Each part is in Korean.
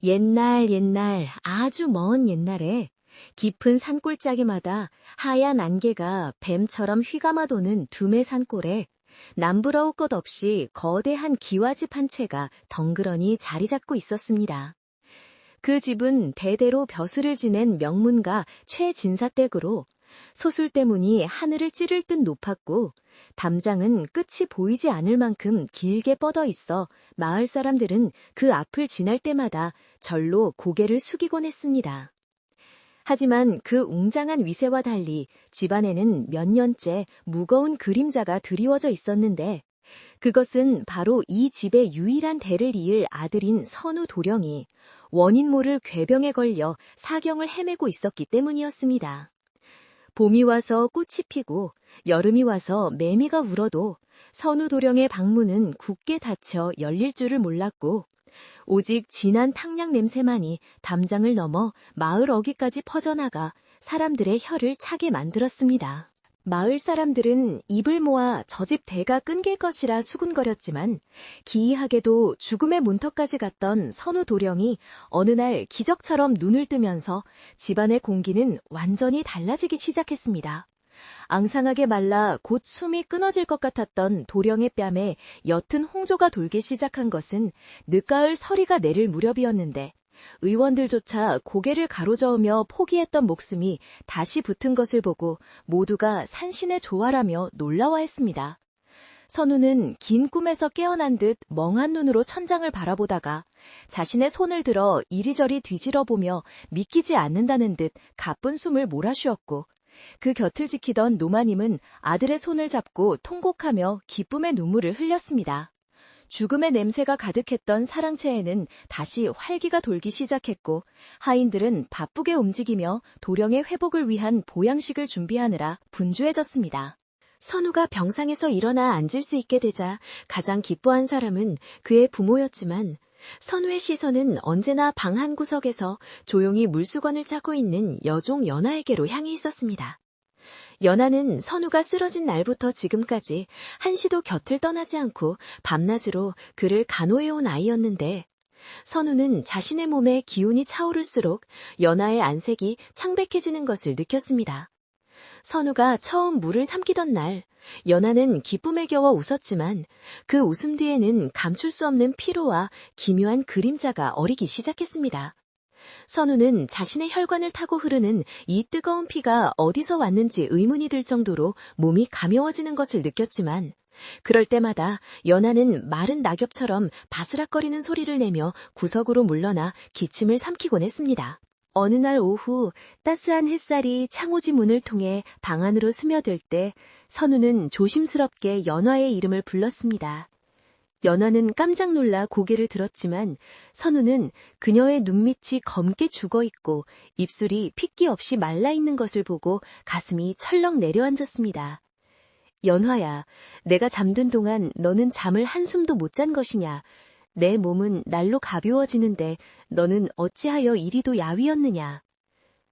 옛날 옛날 아주 먼 옛날에 깊은 산골짜기마다 하얀 안개가 뱀처럼 휘감아 도는 두메 산골에 남부러울 것 없이 거대한 기와집 한 채가 덩그러니 자리 잡고 있었습니다. 그 집은 대대로 벼슬을 지낸 명문가 최진사댁으로 소술대문이 하늘을 찌를 듯 높았고 담장은 끝이 보이지 않을 만큼 길게 뻗어 있어 마을 사람들은 그 앞을 지날 때마다 절로 고개를 숙이곤 했습니다. 하지만 그 웅장한 위세와 달리 집안에는 몇 년째 무거운 그림자가 드리워져 있었는데 그것은 바로 이 집의 유일한 대를 이을 아들인 선우 도령이 원인 모를 궤병에 걸려 사경을 헤매고 있었기 때문이었습니다. 봄이 와서 꽃이 피고 여름이 와서 매미가 울어도 선우 도령의 방문은 굳게 닫혀 열릴 줄을 몰랐고 오직 진한 탕약 냄새만이 담장을 넘어 마을 어귀까지 퍼져나가 사람들의 혀를 차게 만들었습니다. 마을 사람들은 입을 모아 저 집 대가 끊길 것이라 수군거렸지만 기이하게도 죽음의 문턱까지 갔던 선우 도령이 어느 날 기적처럼 눈을 뜨면서 집안의 공기는 완전히 달라지기 시작했습니다. 앙상하게 말라 곧 숨이 끊어질 것 같았던 도령의 뺨에 옅은 홍조가 돌기 시작한 것은 늦가을 서리가 내릴 무렵이었는데 의원들조차 고개를 가로저으며 포기했던 목숨이 다시 붙은 것을 보고 모두가 산신의 조화라며 놀라워했습니다. 선우는 긴 꿈에서 깨어난 듯 멍한 눈으로 천장을 바라보다가 자신의 손을 들어 이리저리 뒤질어보며 믿기지 않는다는 듯 가쁜 숨을 몰아쉬었고 그 곁을 지키던 노마님은 아들의 손을 잡고 통곡하며 기쁨의 눈물을 흘렸습니다. 죽음의 냄새가 가득했던 사랑채에는 다시 활기가 돌기 시작했고 하인들은 바쁘게 움직이며 도령의 회복을 위한 보양식을 준비하느라 분주해졌습니다. 선우가 병상에서 일어나 앉을 수 있게 되자 가장 기뻐한 사람은 그의 부모였지만 선우의 시선은 언제나 방 한 구석에서 조용히 물수건을 짜고 있는 여종 연아에게로 향해 있었습니다. 연아는 선우가 쓰러진 날부터 지금까지 한시도 곁을 떠나지 않고 밤낮으로 그를 간호해온 아이였는데 선우는 자신의 몸에 기운이 차오를수록 연아의 안색이 창백해지는 것을 느꼈습니다. 선우가 처음 물을 삼키던 날 연아는 기쁨에 겨워 웃었지만 그 웃음 뒤에는 감출 수 없는 피로와 기묘한 그림자가 어리기 시작했습니다. 선우는 자신의 혈관을 타고 흐르는 이 뜨거운 피가 어디서 왔는지 의문이 들 정도로 몸이 가벼워지는 것을 느꼈지만 그럴 때마다 연아는 마른 낙엽처럼 바스락거리는 소리를 내며 구석으로 물러나 기침을 삼키곤 했습니다. 어느 날 오후 따스한 햇살이 창호지 문을 통해 방 안으로 스며들 때 선우는 조심스럽게 연화의 이름을 불렀습니다. 연화는 깜짝 놀라 고개를 들었지만 선우는 그녀의 눈밑이 검게 죽어있고 입술이 핏기 없이 말라있는 것을 보고 가슴이 철렁 내려앉았습니다. 연화야, 내가 잠든 동안 너는 잠을 한숨도 못 잔 것이냐? 내 몸은 날로 가벼워지는데 너는 어찌하여 이리도 야위었느냐?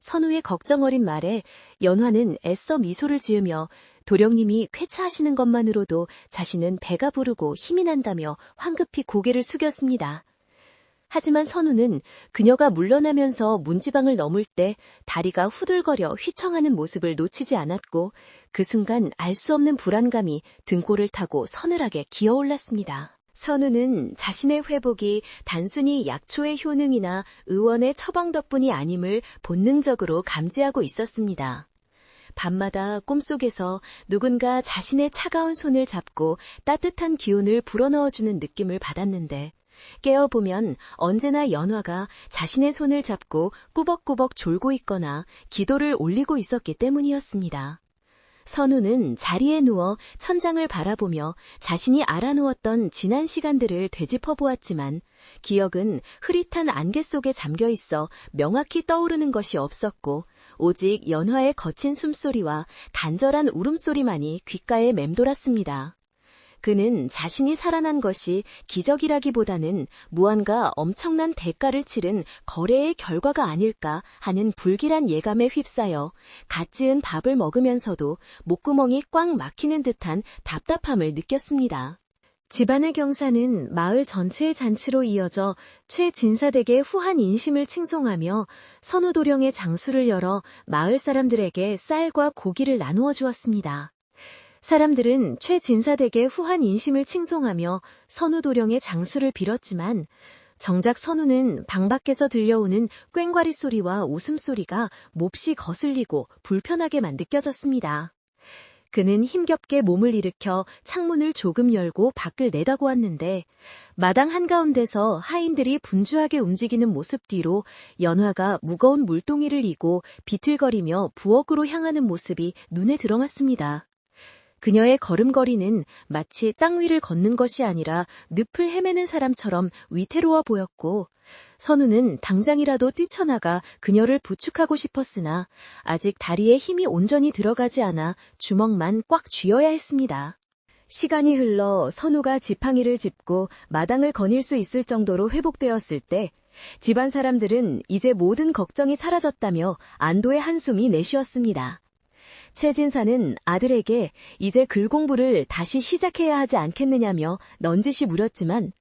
선우의 걱정 어린 말에 연화는 애써 미소를 지으며 도령님이 쾌차하시는 것만으로도 자신은 배가 부르고 힘이 난다며 황급히 고개를 숙였습니다. 하지만 선우는 그녀가 물러나면서 문지방을 넘을 때 다리가 후들거려 휘청하는 모습을 놓치지 않았고 그 순간 알 수 없는 불안감이 등골을 타고 서늘하게 기어올랐습니다. 선우는 자신의 회복이 단순히 약초의 효능이나 의원의 처방 덕분이 아님을 본능적으로 감지하고 있었습니다. 밤마다 꿈속에서 누군가 자신의 차가운 손을 잡고 따뜻한 기운을 불어넣어주는 느낌을 받았는데 깨어보면 언제나 연화가 자신의 손을 잡고 꾸벅꾸벅 졸고 있거나 기도를 올리고 있었기 때문이었습니다. 선우는 자리에 누워 천장을 바라보며 자신이 알아놓았던 지난 시간들을 되짚어보았지만 기억은 흐릿한 안개 속에 잠겨있어 명확히 떠오르는 것이 없었고 오직 연화의 거친 숨소리와 간절한 울음소리만이 귓가에 맴돌았습니다. 그는 자신이 살아난 것이 기적이라기보다는 무언가 엄청난 대가를 치른 거래의 결과가 아닐까 하는 불길한 예감에 휩싸여 갓 지은 밥을 먹으면서도 목구멍이 꽉 막히는 듯한 답답함을 느꼈습니다. 집안의 경사는 마을 전체의 잔치로 이어져 최진사댁의 후한 인심을 칭송하며 선우도령의 장수를 열어 마을 사람들에게 쌀과 고기를 나누어 주었습니다. 사람들은 최진사댁의 후한 인심을 칭송하며 선우도령의 장수를 빌었지만 정작 선우는 방 밖에서 들려오는 꽹과리 소리와 웃음소리가 몹시 거슬리고 불편하게만 느껴졌습니다. 그는 힘겹게 몸을 일으켜 창문을 조금 열고 밖을 내다보았는데 마당 한가운데서 하인들이 분주하게 움직이는 모습 뒤로 연화가 무거운 물동이를 이고 비틀거리며 부엌으로 향하는 모습이 눈에 들어왔습니다. 그녀의 걸음걸이는 마치 땅 위를 걷는 것이 아니라 늪을 헤매는 사람처럼 위태로워 보였고 선우는 당장이라도 뛰쳐나가 그녀를 부축하고 싶었으나 아직 다리에 힘이 온전히 들어가지 않아 주먹만 꽉 쥐어야 했습니다. 시간이 흘러 선우가 지팡이를 짚고 마당을 거닐 수 있을 정도로 회복되었을 때 집안 사람들은 이제 모든 걱정이 사라졌다며 안도의 한숨이 내쉬었습니다. 최진사는 아들에게 이제 글 공부를 다시 시작해야 하지 않겠느냐며 넌지시 물었지만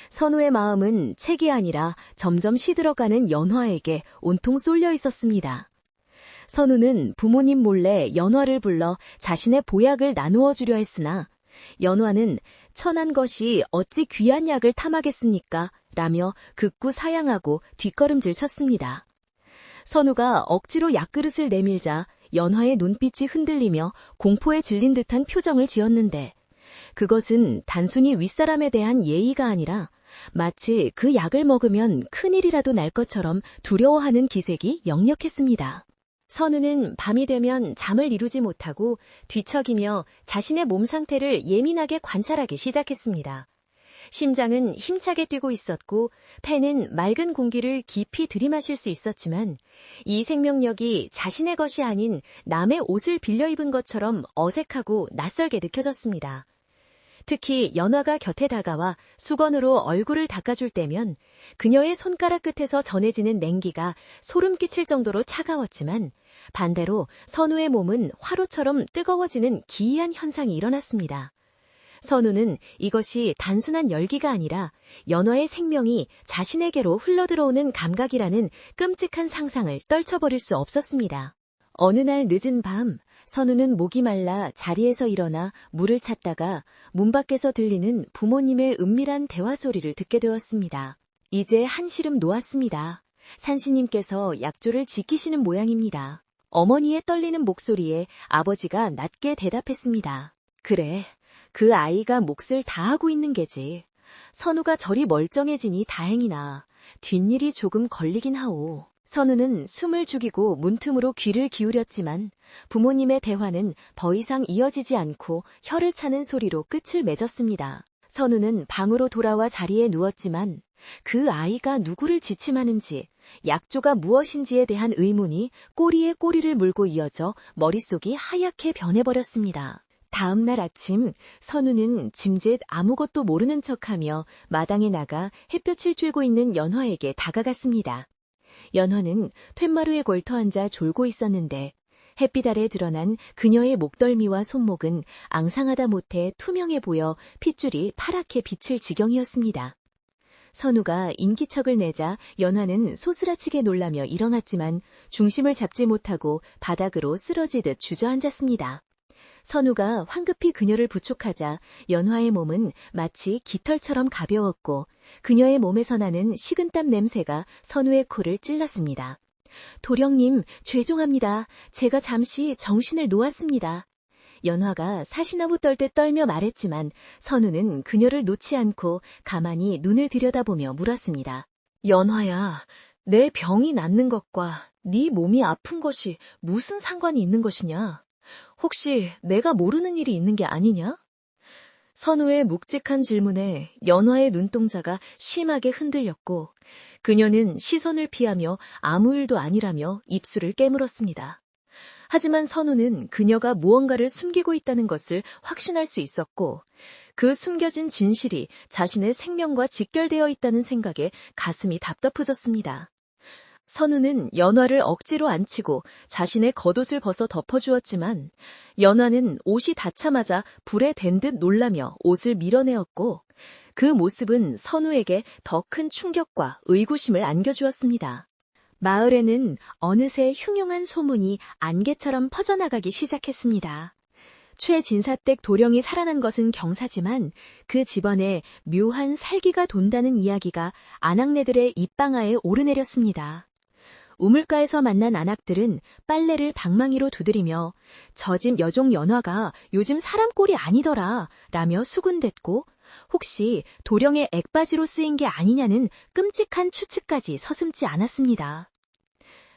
선우의 마음은 책이 아니라 점점 시들어가는 연화에게 온통 쏠려 있었습니다. 선우는 부모님 몰래 연화를 불러 자신의 보약을 나누어 주려 했으나 연화는 천한 것이 어찌 귀한 약을 탐하겠습니까? 라며 극구 사양하고 뒷걸음질 쳤습니다. 선우가 억지로 약그릇을 내밀자 연화의 눈빛이 흔들리며 공포에 질린 듯한 표정을 지었는데 그것은 단순히 윗사람에 대한 예의가 아니라 마치 그 약을 먹으면 큰일이라도 날 것처럼 두려워하는 기색이 역력했습니다. 선우는 밤이 되면 잠을 이루지 못하고 뒤척이며 자신의 몸 상태를 예민하게 관찰하기 시작했습니다. 심장은 힘차게 뛰고 있었고 폐는 맑은 공기를 깊이 들이마실 수 있었지만 이 생명력이 자신의 것이 아닌 남의 옷을 빌려 입은 것처럼 어색하고 낯설게 느껴졌습니다. 특히 연화가 곁에 다가와 수건으로 얼굴을 닦아줄 때면 그녀의 손가락 끝에서 전해지는 냉기가 소름 끼칠 정도로 차가웠지만 반대로 선우의 몸은 화로처럼 뜨거워지는 기이한 현상이 일어났습니다. 선우는 이것이 단순한 열기가 아니라 연화의 생명이 자신에게로 흘러들어오는 감각이라는 끔찍한 상상을 떨쳐버릴 수 없었습니다. 어느 날 늦은 밤, 선우는 목이 말라 자리에서 일어나 물을 찾다가 문 밖에서 들리는 부모님의 은밀한 대화 소리를 듣게 되었습니다. 이제 한시름 놓았습니다. 산신님께서 약조를 지키시는 모양입니다. 어머니의 떨리는 목소리에 아버지가 낮게 대답했습니다. 그래. 그 아이가 몫을 다하고 있는 게지. 선우가 저리 멀쩡해지니 다행이나 뒷일이 조금 걸리긴 하오. 선우는 숨을 죽이고 문틈으로 귀를 기울였지만 부모님의 대화는 더 이상 이어지지 않고 혀를 차는 소리로 끝을 맺었습니다. 선우는 방으로 돌아와 자리에 누웠지만 그 아이가 누구를 지침하는지 약조가 무엇인지에 대한 의문이 꼬리에 꼬리를 물고 이어져 머릿속이 하얗게 변해버렸습니다. 다음 날 아침 선우는 짐짓 아무것도 모르는 척하며 마당에 나가 햇볕을 쬐고 있는 연화에게 다가갔습니다. 연화는 툇마루에 걸터앉아 졸고 있었는데 햇빛 아래 드러난 그녀의 목덜미와 손목은 앙상하다 못해 투명해 보여 핏줄이 파랗게 비칠 지경이었습니다. 선우가 인기척을 내자 연화는 소스라치게 놀라며 일어났지만 중심을 잡지 못하고 바닥으로 쓰러지듯 주저앉았습니다. 선우가 황급히 그녀를 부축하자 연화의 몸은 마치 깃털처럼 가벼웠고 그녀의 몸에서 나는 식은땀 냄새가 선우의 코를 찔렀습니다. 도령님, 죄송합니다. 제가 잠시 정신을 놓았습니다. 연화가 사시나무 떨듯 떨며 말했지만 선우는 그녀를 놓지 않고 가만히 눈을 들여다보며 물었습니다. 연화야, 내 병이 낫는 것과 네 몸이 아픈 것이 무슨 상관이 있는 것이냐? 혹시 내가 모르는 일이 있는 게 아니냐? 선우의 묵직한 질문에 연화의 눈동자가 심하게 흔들렸고 그녀는 시선을 피하며 아무 일도 아니라며 입술을 깨물었습니다. 하지만 선우는 그녀가 무언가를 숨기고 있다는 것을 확신할 수 있었고 그 숨겨진 진실이 자신의 생명과 직결되어 있다는 생각에 가슴이 답답해졌습니다. 선우는 연화를 억지로 안치고 자신의 겉옷을 벗어 덮어주었지만 연화는 옷이 닿자마자 불에 댄 듯 놀라며 옷을 밀어내었고 그 모습은 선우에게 더 큰 충격과 의구심을 안겨주었습니다. 마을에는 어느새 흉흉한 소문이 안개처럼 퍼져나가기 시작했습니다. 최진사댁 도령이 살아난 것은 경사지만 그 집안에 묘한 살기가 돈다는 이야기가 아낙네들의 입방아에 오르내렸습니다. 우물가에서 만난 아낙들은 빨래를 방망이로 두드리며 저 집 여종 연화가 요즘 사람 꼴이 아니더라 라며 수군댔고 혹시 도령의 액바지로 쓰인 게 아니냐는 끔찍한 추측까지 서슴지 않았습니다.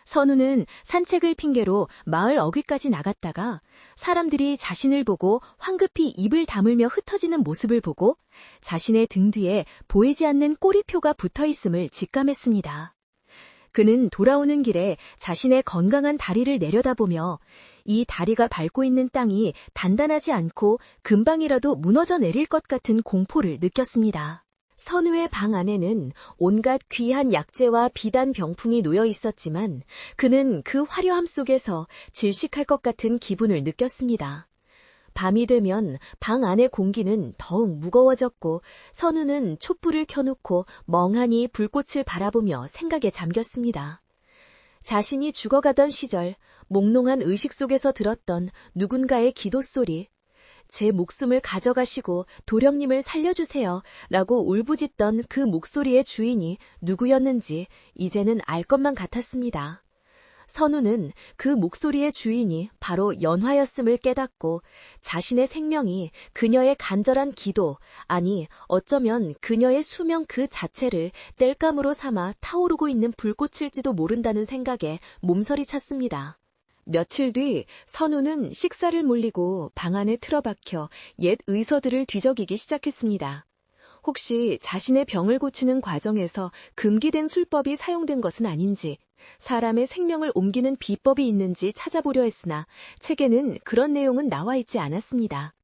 선우는 산책을 핑계로 마을 어귀까지 나갔다가 사람들이 자신을 보고 황급히 입을 다물며 흩어지는 모습을 보고 자신의 등 뒤에 보이지 않는 꼬리표가 붙어있음을 직감했습니다. 그는 돌아오는 길에 자신의 건강한 다리를 내려다보며 이 다리가 밟고 있는 땅이 단단하지 않고 금방이라도 무너져 내릴 것 같은 공포를 느꼈습니다. 선우의 방 안에는 온갖 귀한 약재와 비단 병풍이 놓여 있었지만 그는 그 화려함 속에서 질식할 것 같은 기분을 느꼈습니다. 밤이 되면 방 안의 공기는 더욱 무거워졌고 선우는 촛불을 켜놓고 멍하니 불꽃을 바라보며 생각에 잠겼습니다. 자신이 죽어가던 시절 몽롱한 의식 속에서 들었던 누군가의 기도 소리, 제 목숨을 가져가시고 도령님을 살려주세요 라고 울부짖던 그 목소리의 주인이 누구였는지 이제는 알 것만 같았습니다. 선우는 그 목소리의 주인이 바로 연화였음을 깨닫고 자신의 생명이 그녀의 간절한 기도, 아니 어쩌면 그녀의 수명 그 자체를 땔감으로 삼아 타오르고 있는 불꽃일지도 모른다는 생각에 몸서리 찼습니다. 며칠 뒤 선우는 식사를 몰리고 방 안에 틀어박혀 옛 의서들을 뒤적이기 시작했습니다. 혹시 자신의 병을 고치는 과정에서 금기된 술법이 사용된 것은 아닌지, 사람의 생명을 옮기는 비법이 있는지 찾아보려 했으나 책에는 그런 내용은 나와 있지 않았습니다.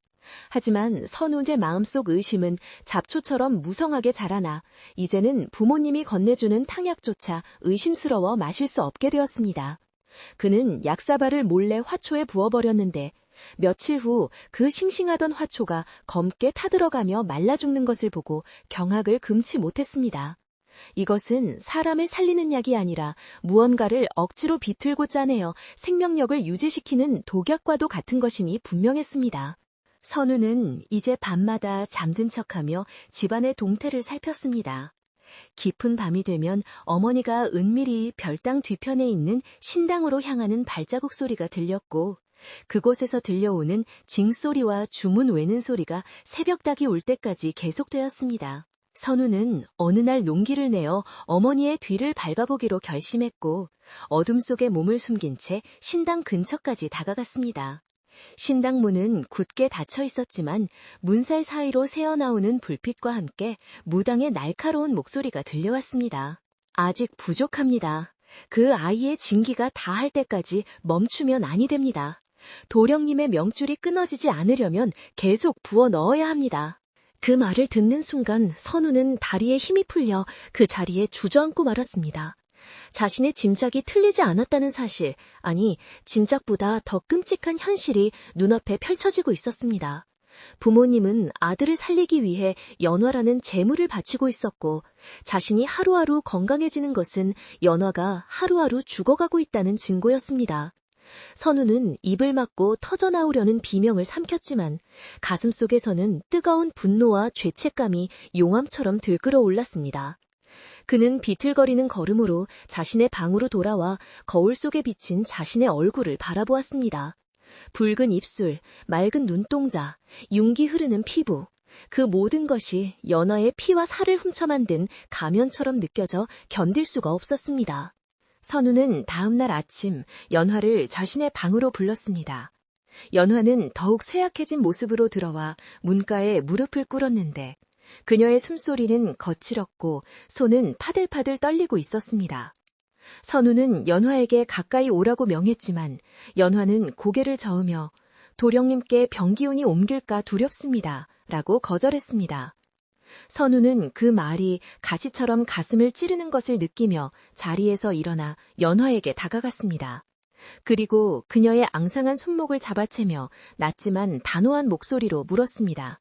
하지만 선우의 마음속 의심은 잡초처럼 무성하게 자라나 이제는 부모님이 건네주는 탕약조차 의심스러워 마실 수 없게 되었습니다. 그는 약사발을 몰래 화초에 부어버렸는데 며칠 후 그 싱싱하던 화초가 검게 타들어가며 말라 죽는 것을 보고 경악을 금치 못했습니다. 이것은 사람을 살리는 약이 아니라 무언가를 억지로 비틀고 짜내어 생명력을 유지시키는 독약과도 같은 것임이 분명했습니다. 선우는 이제 밤마다 잠든 척하며 집안의 동태를 살폈습니다. 깊은 밤이 되면 어머니가 은밀히 별당 뒤편에 있는 신당으로 향하는 발자국 소리가 들렸고 그곳에서 들려오는 징소리와 주문 외는 소리가 새벽닭이 올 때까지 계속되었습니다. 선우는 어느 날 용기를 내어 어머니의 뒤를 밟아보기로 결심했고 어둠 속에 몸을 숨긴 채 신당 근처까지 다가갔습니다. 신당 문은 굳게 닫혀 있었지만 문살 사이로 새어나오는 불빛과 함께 무당의 날카로운 목소리가 들려왔습니다. 아직 부족합니다. 그 아이의 징기가 다할 때까지 멈추면 아니 됩니다. 도령님의 명줄이 끊어지지 않으려면 계속 부어 넣어야 합니다. 그 말을 듣는 순간 선우는 다리에 힘이 풀려 그 자리에 주저앉고 말았습니다. 자신의 짐작이 틀리지 않았다는 사실, 아니 짐작보다 더 끔찍한 현실이 눈앞에 펼쳐지고 있었습니다. 부모님은 아들을 살리기 위해 연화라는 재물을 바치고 있었고 자신이 하루하루 건강해지는 것은 연화가 하루하루 죽어가고 있다는 증거였습니다. 선우는 입을 막고 터져나오려는 비명을 삼켰지만 가슴속에서는 뜨거운 분노와 죄책감이 용암처럼 들끓어 올랐습니다. 그는 비틀거리는 걸음으로 자신의 방으로 돌아와 거울 속에 비친 자신의 얼굴을 바라보았습니다. 붉은 입술, 맑은 눈동자, 윤기 흐르는 피부, 그 모든 것이 연화의 피와 살을 훔쳐 만든 가면처럼 느껴져 견딜 수가 없었습니다. 선우는 다음 날 아침 연화를 자신의 방으로 불렀습니다. 연화는 더욱 쇠약해진 모습으로 들어와 문가에 무릎을 꿇었는데 그녀의 숨소리는 거칠었고 손은 파들파들 떨리고 있었습니다. 선우는 연화에게 가까이 오라고 명했지만 연화는 고개를 저으며 도령님께 병기운이 옮길까 두렵습니다. 라고 거절했습니다. 선우는 그 말이 가시처럼 가슴을 찌르는 것을 느끼며 자리에서 일어나 연화에게 다가갔습니다. 그리고 그녀의 앙상한 손목을 잡아채며 낮지만 단호한 목소리로 물었습니다.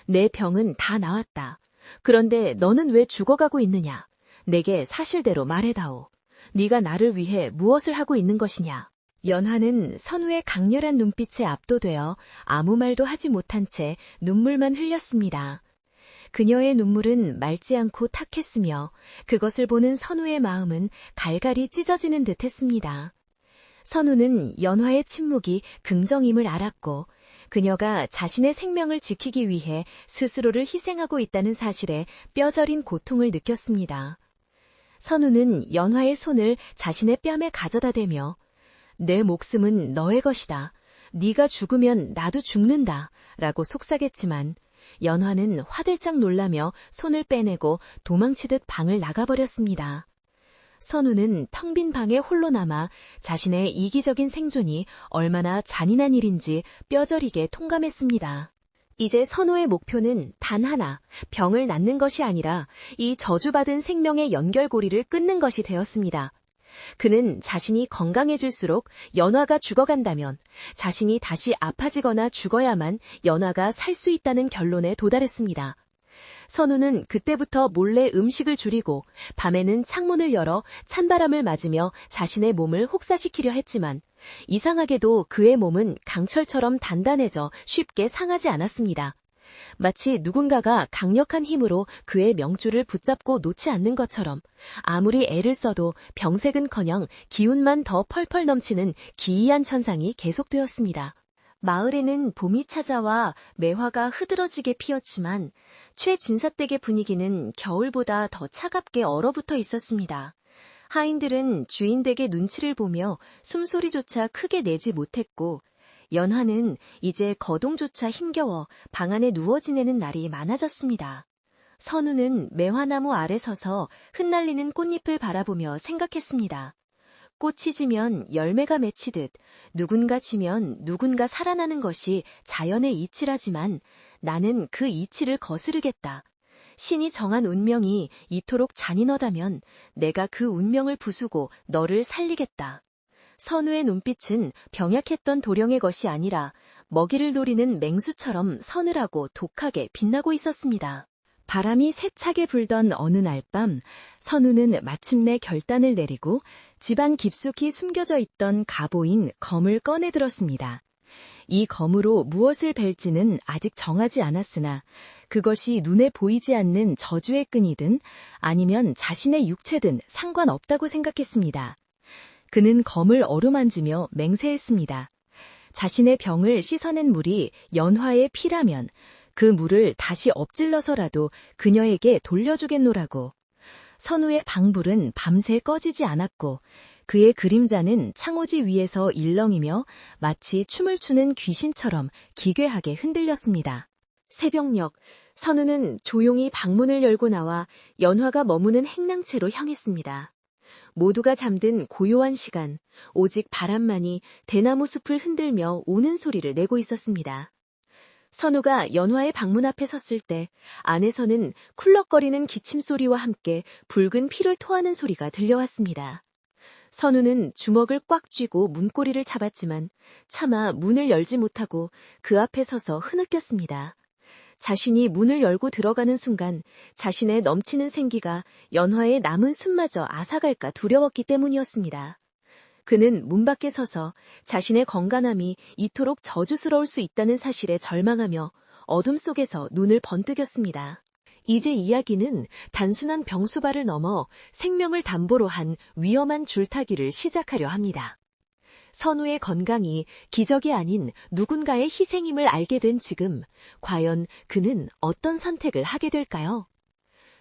내 병은 다 나았다. 그런데 너는 왜 죽어가고 있느냐? 내게 사실대로 말해다오. 네가 나를 위해 무엇을 하고 있는 것이냐? 연화는 선우의 강렬한 눈빛에 압도되어 아무 말도 하지 못한 채 눈물만 흘렸습니다. 그녀의 눈물은 맑지 않고 탁했으며 그것을 보는 선우의 마음은 갈갈이 찢어지는 듯했습니다. 선우는 연화의 침묵이 긍정임을 알았고 그녀가 자신의 생명을 지키기 위해 스스로를 희생하고 있다는 사실에 뼈저린 고통을 느꼈습니다. 선우는 연화의 손을 자신의 뺨에 가져다 대며 내 목숨은 너의 것이다. 네가 죽으면 나도 죽는다. 라고 속삭였지만 연화는 화들짝 놀라며 손을 빼내고 도망치듯 방을 나가버렸습니다. 선우는 텅 빈 방에 홀로 남아 자신의 이기적인 생존이 얼마나 잔인한 일인지 뼈저리게 통감했습니다. 이제 선우의 목표는 단 하나, 병을 낫는 것이 아니라 이 저주받은 생명의 연결고리를 끊는 것이 되었습니다. 그는 자신이 건강해질수록 연화가 죽어간다면 자신이 다시 아파지거나 죽어야만 연화가 살 수 있다는 결론에 도달했습니다. 선우는 그때부터 몰래 음식을 줄이고 밤에는 창문을 열어 찬바람을 맞으며 자신의 몸을 혹사시키려 했지만 이상하게도 그의 몸은 강철처럼 단단해져 쉽게 상하지 않았습니다. 마치 누군가가 강력한 힘으로 그의 명줄을 붙잡고 놓지 않는 것처럼 아무리 애를 써도 병색은커녕 기운만 더 펄펄 넘치는 기이한 천상이 계속되었습니다. 마을에는 봄이 찾아와 매화가 흐드러지게 피었지만 최진사댁의 분위기는 겨울보다 더 차갑게 얼어붙어 있었습니다. 하인들은 주인 댁의 눈치를 보며 숨소리조차 크게 내지 못했고 연화는 이제 거동조차 힘겨워 방 안에 누워 지내는 날이 많아졌습니다. 선우는 매화나무 아래 서서 흩날리는 꽃잎을 바라보며 생각했습니다. 꽃이 지면 열매가 맺히듯 누군가 지면 누군가 살아나는 것이 자연의 이치라지만 나는 그 이치를 거스르겠다. 신이 정한 운명이 이토록 잔인하다면 내가 그 운명을 부수고 너를 살리겠다. 선우의 눈빛은 병약했던 도령의 것이 아니라 먹이를 노리는 맹수처럼 서늘하고 독하게 빛나고 있었습니다. 바람이 세차게 불던 어느 날 밤 선우는 마침내 결단을 내리고 집안 깊숙이 숨겨져 있던 갑오인 검을 꺼내들었습니다. 이 검으로 무엇을 벨지는 아직 정하지 않았으나 그것이 눈에 보이지 않는 저주의 끈이든 아니면 자신의 육체든 상관없다고 생각했습니다. 그는 검을 어루만지며 맹세했습니다. 자신의 병을 씻어낸 물이 연화의 피라면 그 물을 다시 엎질러서라도 그녀에게 돌려주겠노라고. 선우의 방불은 밤새 꺼지지 않았고 그의 그림자는 창호지 위에서 일렁이며 마치 춤을 추는 귀신처럼 기괴하게 흔들렸습니다. 새벽녘, 선우는 조용히 방문을 열고 나와 연화가 머무는 행랑채로 향했습니다. 모두가 잠든 고요한 시간, 오직 바람만이 대나무 숲을 흔들며 우는 소리를 내고 있었습니다. 선우가 연화의 방문 앞에 섰을 때 안에서는 쿨럭거리는 기침소리와 함께 붉은 피를 토하는 소리가 들려왔습니다. 선우는 주먹을 꽉 쥐고 문고리를 잡았지만 차마 문을 열지 못하고 그 앞에 서서 흐느꼈습니다. 자신이 문을 열고 들어가는 순간 자신의 넘치는 생기가 연화의 남은 숨마저 앗아갈까 두려웠기 때문이었습니다. 그는 문 밖에 서서 자신의 건강함이 이토록 저주스러울 수 있다는 사실에 절망하며 어둠 속에서 눈을 번뜩였습니다. 이제 이야기는 단순한 병수발을 넘어 생명을 담보로 한 위험한 줄타기를 시작하려 합니다. 선우의 건강이 기적이 아닌 누군가의 희생임을 알게 된 지금, 과연 그는 어떤 선택을 하게 될까요?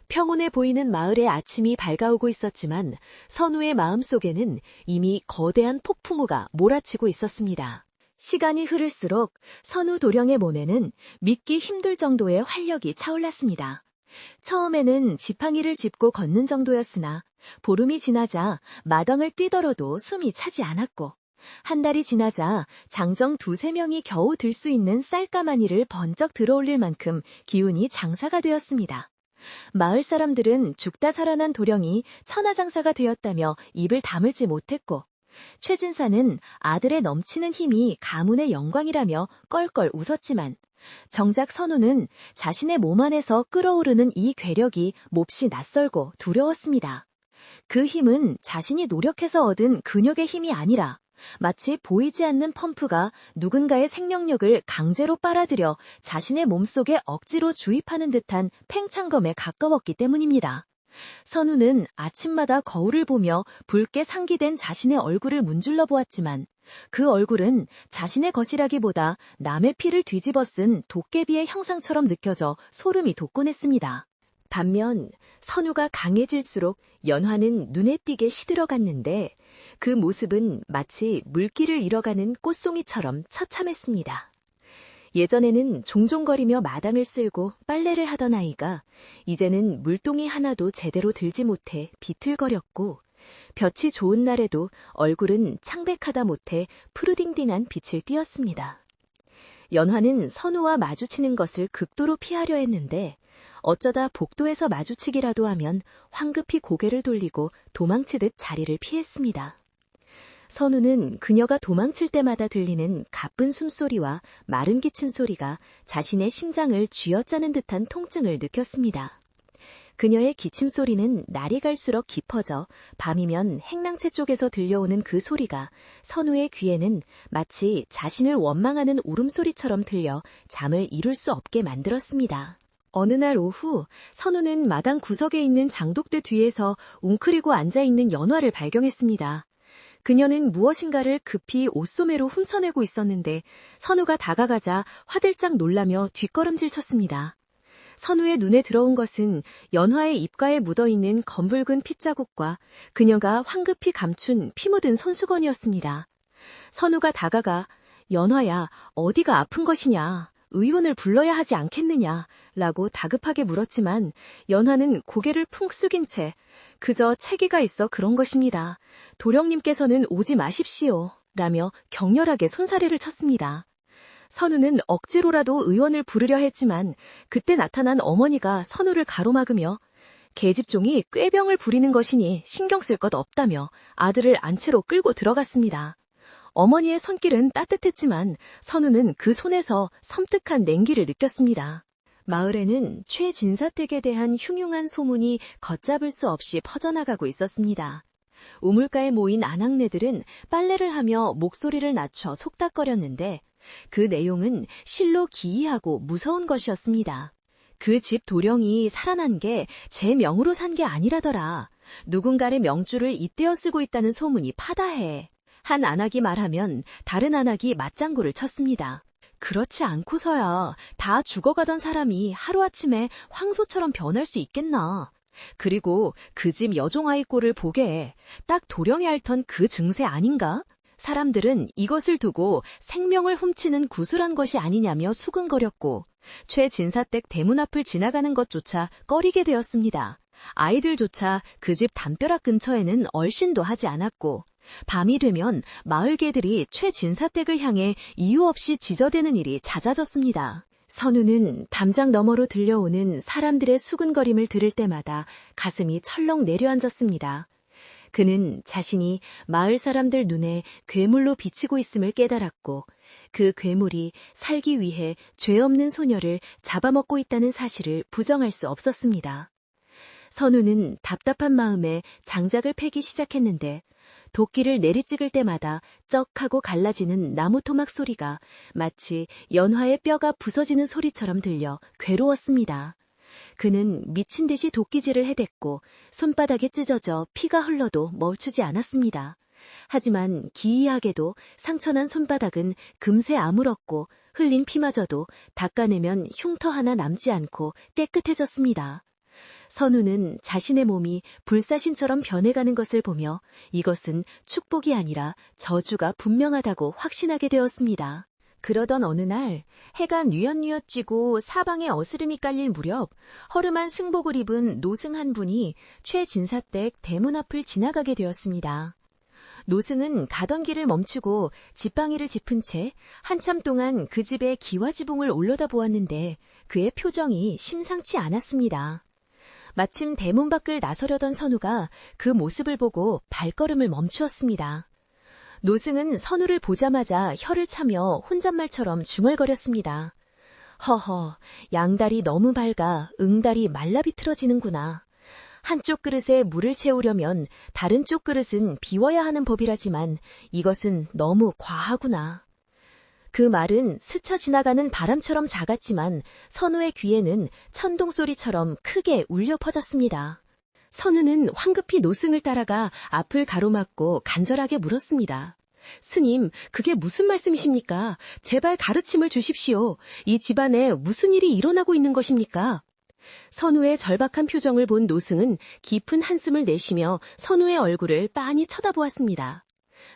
평온해 보이는 마을의 아침이 밝아오고 있었지만 선우의 마음속에는 이미 거대한 폭풍우가 몰아치고 있었습니다. 시간이 흐를수록 선우 도령의 몸에는 믿기 힘들 정도의 활력이 차올랐습니다. 처음에는 지팡이를 짚고 걷는 정도였으나 보름이 지나자 마당을 뛰더라도 숨이 차지 않았고 한 달이 지나자 장정 두세 명이 겨우 들 수 있는 쌀가마니를 번쩍 들어올릴 만큼 기운이 장사가 되었습니다. 마을 사람들은 죽다 살아난 도령이 천하장사가 되었다며 입을 다물지 못했고, 최진사는 아들의 넘치는 힘이 가문의 영광이라며 껄껄 웃었지만, 정작 선우는 자신의 몸 안에서 끓어오르는 이 괴력이 몹시 낯설고 두려웠습니다. 그 힘은 자신이 노력해서 얻은 근육의 힘이 아니라 마치 보이지 않는 펌프가 누군가의 생명력을 강제로 빨아들여 자신의 몸속에 억지로 주입하는 듯한 팽창검에 가까웠기 때문입니다. 선우는 아침마다 거울을 보며 붉게 상기된 자신의 얼굴을 문질러 보았지만 그 얼굴은 자신의 것이라기보다 남의 피를 뒤집어 쓴 도깨비의 형상처럼 느껴져 소름이 돋곤 했습니다. 반면 선우가 강해질수록 연화는 눈에 띄게 시들어갔는데 그 모습은 마치 물길을 잃어가는 꽃송이처럼 처참했습니다. 예전에는 종종거리며 마당을 쓸고 빨래를 하던 아이가 이제는 물동이 하나도 제대로 들지 못해 비틀거렸고 볕이 좋은 날에도 얼굴은 창백하다 못해 푸르딩딩한 빛을 띠었습니다. 연화는 선우와 마주치는 것을 극도로 피하려 했는데 어쩌다 복도에서 마주치기라도 하면 황급히 고개를 돌리고 도망치듯 자리를 피했습니다. 선우는 그녀가 도망칠 때마다 들리는 가쁜 숨소리와 마른 기침 소리가 자신의 심장을 쥐어짜는 듯한 통증을 느꼈습니다. 그녀의 기침 소리는 날이 갈수록 깊어져 밤이면 행랑채 쪽에서 들려오는 그 소리가 선우의 귀에는 마치 자신을 원망하는 울음소리처럼 들려 잠을 이룰 수 없게 만들었습니다. 어느 날 오후 선우는 마당 구석에 있는 장독대 뒤에서 웅크리고 앉아있는 연화를 발견했습니다. 그녀는 무엇인가를 급히 옷소매로 훔쳐내고 있었는데 선우가 다가가자 화들짝 놀라며 뒷걸음질 쳤습니다. 선우의 눈에 들어온 것은 연화의 입가에 묻어있는 검붉은 핏자국과 그녀가 황급히 감춘 피 묻은 손수건이었습니다. 선우가 다가가 연화야, 어디가 아픈 것이냐? 의원을 불러야 하지 않겠느냐? 라고 다급하게 물었지만 연화는 고개를 푹 숙인 채 그저 체기가 있어 그런 것입니다. 도령님께서는 오지 마십시오. 라며 격렬하게 손사래를 쳤습니다. 선우는 억지로라도 의원을 부르려 했지만 그때 나타난 어머니가 선우를 가로막으며 계집종이 꾀병을 부리는 것이니 신경 쓸 것 없다며 아들을 안채로 끌고 들어갔습니다. 어머니의 손길은 따뜻했지만 선우는 그 손에서 섬뜩한 냉기를 느꼈습니다. 마을에는 최진사댁에 대한 흉흉한 소문이 걷잡을 수 없이 퍼져나가고 있었습니다. 우물가에 모인 아낙네들은 빨래를 하며 목소리를 낮춰 속닥거렸는데 그 내용은 실로 기이하고 무서운 것이었습니다. 그 집 도령이 살아난 게 제 명으로 산 게 아니라더라. 누군가의 명주를 잇대어 쓰고 있다는 소문이 파다해. 한 안악이 말하면 다른 안악이 맞장구를 쳤습니다. 그렇지 않고서야 다 죽어가던 사람이 하루아침에 황소처럼 변할 수 있겠나. 그리고 그 집 여종아이 꼴을 보게 딱 도령이 앓던 그 증세 아닌가? 사람들은 이것을 두고 생명을 훔치는 구슬한 것이 아니냐며 수근거렸고 최진사댁 대문 앞을 지나가는 것조차 꺼리게 되었습니다. 아이들조차 그 집 담벼락 근처에는 얼씬도 하지 않았고 밤이 되면 마을 개들이 최진사댁을 향해 이유 없이 지저대는 일이 잦아졌습니다. 선우는 담장 너머로 들려오는 사람들의 수근거림을 들을 때마다 가슴이 철렁 내려앉았습니다. 그는 자신이 마을 사람들 눈에 괴물로 비치고 있음을 깨달았고 그 괴물이 살기 위해 죄 없는 소녀를 잡아먹고 있다는 사실을 부정할 수 없었습니다. 선우는 답답한 마음에 장작을 패기 시작했는데 도끼를 내리찍을 때마다 쩍하고 갈라지는 나무 토막 소리가 마치 연화의 뼈가 부서지는 소리처럼 들려 괴로웠습니다. 그는 미친 듯이 도끼질을 해댔고 손바닥에 찢어져 피가 흘러도 멈추지 않았습니다. 하지만 기이하게도 상처난 손바닥은 금세 아물었고 흘린 피마저도 닦아내면 흉터 하나 남지 않고 깨끗해졌습니다. 선우는 자신의 몸이 불사신처럼 변해가는 것을 보며 이것은 축복이 아니라 저주가 분명하다고 확신하게 되었습니다. 그러던 어느 날 해가 뉘엿뉘엿 지고 사방에 어스름이 깔릴 무렵 허름한 승복을 입은 노승 한 분이 최진사댁 대문 앞을 지나가게 되었습니다. 노승은 가던 길을 멈추고 지팡이를 짚은 채 한참 동안 그 집의 기와지붕을 올려다보았는데 그의 표정이 심상치 않았습니다. 마침 대문 밖을 나서려던 선우가 그 모습을 보고 발걸음을 멈추었습니다. 노승은 선우를 보자마자 혀를 차며 혼잣말처럼 중얼거렸습니다. 허허, 양다리 너무 밝아 응달이 말라 비틀어지는구나. 한쪽 그릇에 물을 채우려면 다른 쪽 그릇은 비워야 하는 법이라지만 이것은 너무 과하구나. 그 말은 스쳐 지나가는 바람처럼 작았지만 선우의 귀에는 천둥소리처럼 크게 울려 퍼졌습니다. 선우는 황급히 노승을 따라가 앞을 가로막고 간절하게 물었습니다. 스님, 그게 무슨 말씀이십니까? 제발 가르침을 주십시오. 이 집안에 무슨 일이 일어나고 있는 것입니까? 선우의 절박한 표정을 본 노승은 깊은 한숨을 내쉬며 선우의 얼굴을 빤히 쳐다보았습니다.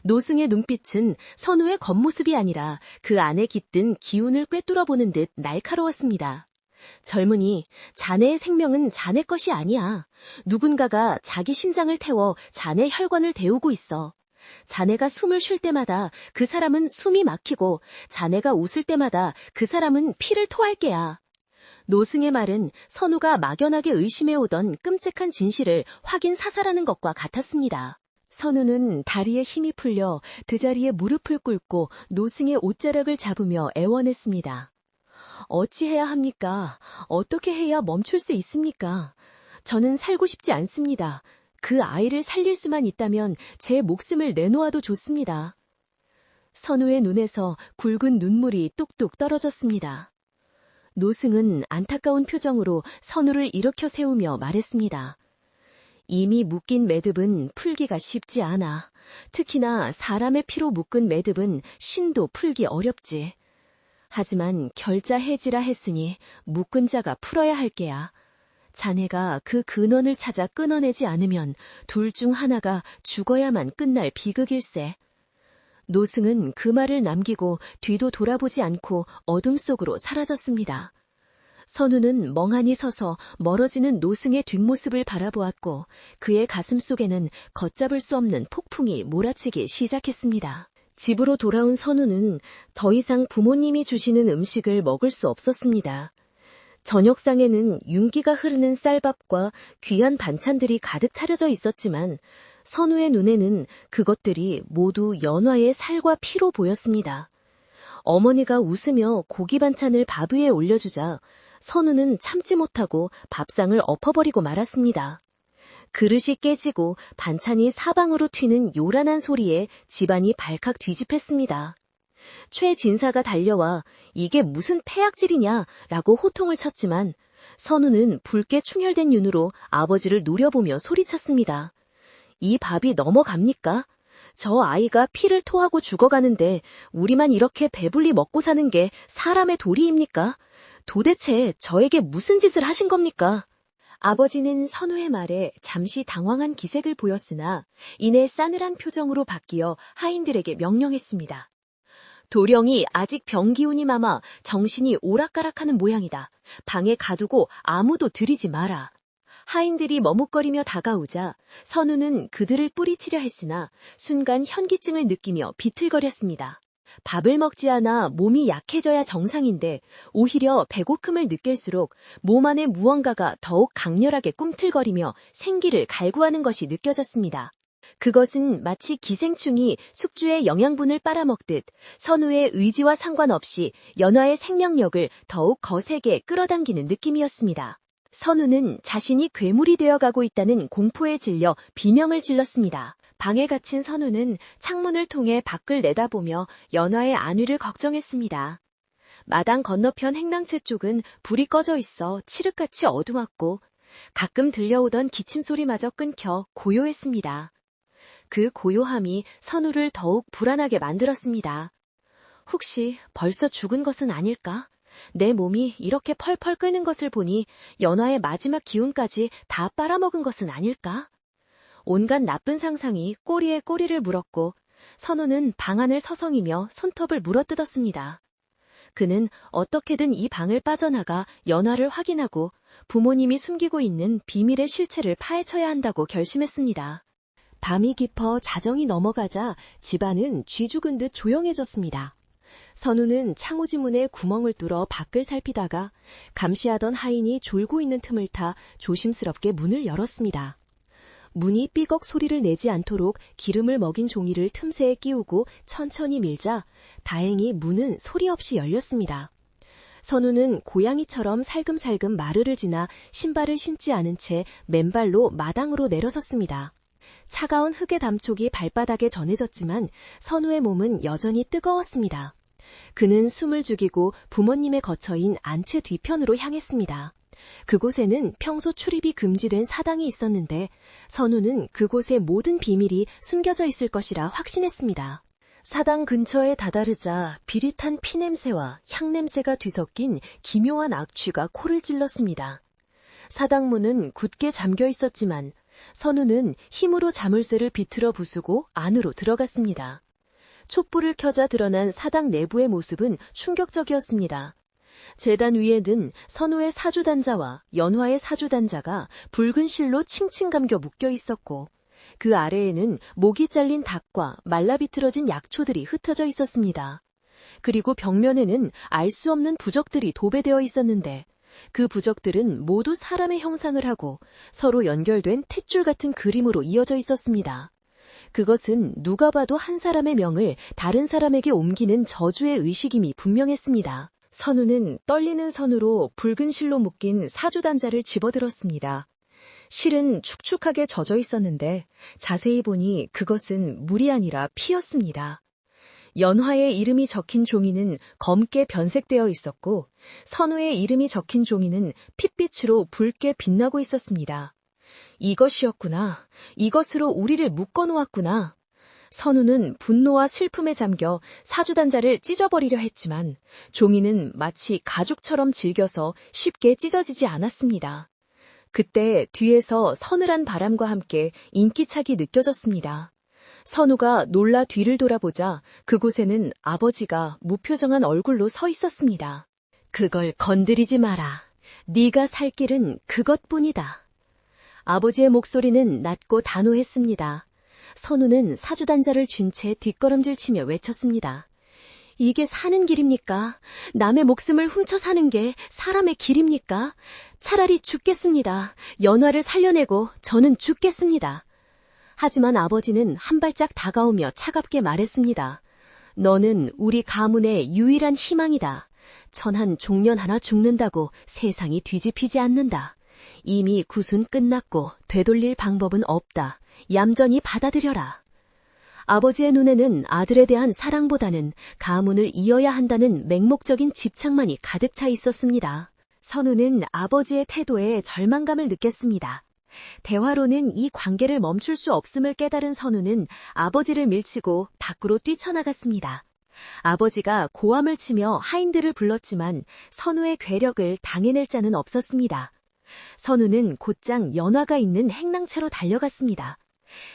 노승의 눈빛은 선우의 겉모습이 아니라 그 안에 깃든 기운을 꿰뚫어보는 듯 날카로웠습니다. 젊은이, 자네의 생명은 자네 것이 아니야. 누군가가 자기 심장을 태워 자네 혈관을 데우고 있어. 자네가 숨을 쉴 때마다 그 사람은 숨이 막히고 자네가 웃을 때마다 그 사람은 피를 토할 게야. 노승의 말은 선우가 막연하게 의심해오던 끔찍한 진실을 확인 사살하는 것과 같았습니다. 선우는 다리에 힘이 풀려 그 자리에 무릎을 꿇고 노승의 옷자락을 잡으며 애원했습니다. 어찌해야 합니까? 어떻게 해야 멈출 수 있습니까? 저는 살고 싶지 않습니다. 그 아이를 살릴 수만 있다면 제 목숨을 내놓아도 좋습니다. 선우의 눈에서 굵은 눈물이 뚝뚝 떨어졌습니다. 노승은 안타까운 표정으로 선우를 일으켜 세우며 말했습니다. 이미 묶인 매듭은 풀기가 쉽지 않아. 특히나 사람의 피로 묶은 매듭은 신도 풀기 어렵지. 하지만 결자 해지라 했으니 묶은 자가 풀어야 할 게야. 자네가 그 근원을 찾아 끊어내지 않으면 둘 중 하나가 죽어야만 끝날 비극일세. 노승은 그 말을 남기고 뒤도 돌아보지 않고 어둠 속으로 사라졌습니다. 선우는 멍하니 서서 멀어지는 노승의 뒷모습을 바라보았고 그의 가슴 속에는 걷잡을 수 없는 폭풍이 몰아치기 시작했습니다. 집으로 돌아온 선우는 더 이상 부모님이 주시는 음식을 먹을 수 없었습니다. 저녁상에는 윤기가 흐르는 쌀밥과 귀한 반찬들이 가득 차려져 있었지만 선우의 눈에는 그것들이 모두 연화의 살과 피로 보였습니다. 어머니가 웃으며 고기 반찬을 밥 위에 올려주자 선우는 참지 못하고 밥상을 엎어버리고 말았습니다. 그릇이 깨지고 반찬이 사방으로 튀는 요란한 소리에 집안이 발칵 뒤집혔습니다. 최 진사가 달려와 이게 무슨 폐악질이냐라고 호통을 쳤지만 선우는 붉게 충혈된 눈으로 아버지를 노려보며 소리쳤습니다. 이 밥이 넘어갑니까? 저 아이가 피를 토하고 죽어가는데 우리만 이렇게 배불리 먹고 사는 게 사람의 도리입니까? 도대체 저에게 무슨 짓을 하신 겁니까? 아버지는 선우의 말에 잠시 당황한 기색을 보였으나 이내 싸늘한 표정으로 바뀌어 하인들에게 명령했습니다. 도령이 아직 병기운이 남아 정신이 오락가락하는 모양이다. 방에 가두고 아무도 들이지 마라. 하인들이 머뭇거리며 다가오자 선우는 그들을 뿌리치려 했으나 순간 현기증을 느끼며 비틀거렸습니다. 밥을 먹지 않아 몸이 약해져야 정상인데 오히려 배고픔을 느낄수록 몸 안에 무언가가 더욱 강렬하게 꿈틀거리며 생기를 갈구하는 것이 느껴졌습니다. 그것은 마치 기생충이 숙주의 영양분을 빨아먹듯 선우의 의지와 상관없이 연화의 생명력을 더욱 거세게 끌어당기는 느낌이었습니다. 선우는 자신이 괴물이 되어가고 있다는 공포에 질려 비명을 질렀습니다. 방에 갇힌 선우는 창문을 통해 밖을 내다보며 연화의 안위를 걱정했습니다. 마당 건너편 행랑채 쪽은 불이 꺼져 있어 칠흑같이 어두웠고 가끔 들려오던 기침소리마저 끊겨 고요했습니다. 그 고요함이 선우를 더욱 불안하게 만들었습니다. 혹시 벌써 죽은 것은 아닐까? 내 몸이 이렇게 펄펄 끓는 것을 보니 연화의 마지막 기운까지 다 빨아먹은 것은 아닐까? 온갖 나쁜 상상이 꼬리에 꼬리를 물었고 선우는 방 안을 서성이며 손톱을 물어뜯었습니다. 그는 어떻게든 이 방을 빠져나가 연화를 확인하고 부모님이 숨기고 있는 비밀의 실체를 파헤쳐야 한다고 결심했습니다. 밤이 깊어 자정이 넘어가자 집안은 쥐 죽은 듯 조용해졌습니다. 선우는 창호지 문에 구멍을 뚫어 밖을 살피다가 감시하던 하인이 졸고 있는 틈을 타 조심스럽게 문을 열었습니다. 문이 삐걱 소리를 내지 않도록 기름을 먹인 종이를 틈새에 끼우고 천천히 밀자 다행히 문은 소리 없이 열렸습니다. 선우는 고양이처럼 살금살금 마루를 지나 신발을 신지 않은 채 맨발로 마당으로 내려섰습니다. 차가운 흙의 담촉이 발바닥에 전해졌지만 선우의 몸은 여전히 뜨거웠습니다. 그는 숨을 죽이고 부모님의 거처인 안채 뒤편으로 향했습니다. 그곳에는 평소 출입이 금지된 사당이 있었는데 선우는 그곳의 모든 비밀이 숨겨져 있을 것이라 확신했습니다. 사당 근처에 다다르자 비릿한 피냄새와 향냄새가 뒤섞인 기묘한 악취가 코를 찔렀습니다. 사당 문은 굳게 잠겨 있었지만 선우는 힘으로 자물쇠를 비틀어 부수고 안으로 들어갔습니다. 촛불을 켜자 드러난 사당 내부의 모습은 충격적이었습니다. 제단 위에는 선우의 사주단자와 연화의 사주단자가 붉은 실로 칭칭 감겨 묶여 있었고 그 아래에는 목이 잘린 닭과 말라비틀어진 약초들이 흩어져 있었습니다. 그리고 벽면에는 알 수 없는 부적들이 도배되어 있었는데 그 부적들은 모두 사람의 형상을 하고 서로 연결된 탯줄 같은 그림으로 이어져 있었습니다. 그것은 누가 봐도 한 사람의 명을 다른 사람에게 옮기는 저주의 의식임이 분명했습니다. 선우는 떨리는 손으로 붉은 실로 묶인 사주단자를 집어들었습니다. 실은 축축하게 젖어 있었는데 자세히 보니 그것은 물이 아니라 피였습니다. 연화의 이름이 적힌 종이는 검게 변색되어 있었고 선우의 이름이 적힌 종이는 핏빛으로 붉게 빛나고 있었습니다. 이것이었구나. 이것으로 우리를 묶어놓았구나. 선우는 분노와 슬픔에 잠겨 사주단자를 찢어버리려 했지만 종이는 마치 가죽처럼 질겨서 쉽게 찢어지지 않았습니다. 그때 뒤에서 서늘한 바람과 함께 인기차기 느껴졌습니다. 선우가 놀라 뒤를 돌아보자 그곳에는 아버지가 무표정한 얼굴로 서 있었습니다. 그걸 건드리지 마라. 네가 살 길은 그것뿐이다. 아버지의 목소리는 낮고 단호했습니다. 선우는 사주단자를 쥔 채 뒷걸음질치며 외쳤습니다. 이게 사는 길입니까? 남의 목숨을 훔쳐 사는 게 사람의 길입니까? 차라리 죽겠습니다. 연화를 살려내고 저는 죽겠습니다. 하지만 아버지는 한 발짝 다가오며 차갑게 말했습니다. 너는 우리 가문의 유일한 희망이다. 천한 종년 하나 죽는다고 세상이 뒤집히지 않는다. 이미 굿은 끝났고 되돌릴 방법은 없다. 얌전히 받아들여라. 아버지의 눈에는 아들에 대한 사랑보다는 가문을 이어야 한다는 맹목적인 집착만이 가득 차 있었습니다. 선우는 아버지의 태도에 절망감을 느꼈습니다. 대화로는 이 관계를 멈출 수 없음을 깨달은 선우는 아버지를 밀치고 밖으로 뛰쳐나갔습니다. 아버지가 고함을 치며 하인들을 불렀지만 선우의 괴력을 당해낼 자는 없었습니다. 선우는 곧장 연화가 있는 행랑채로 달려갔습니다.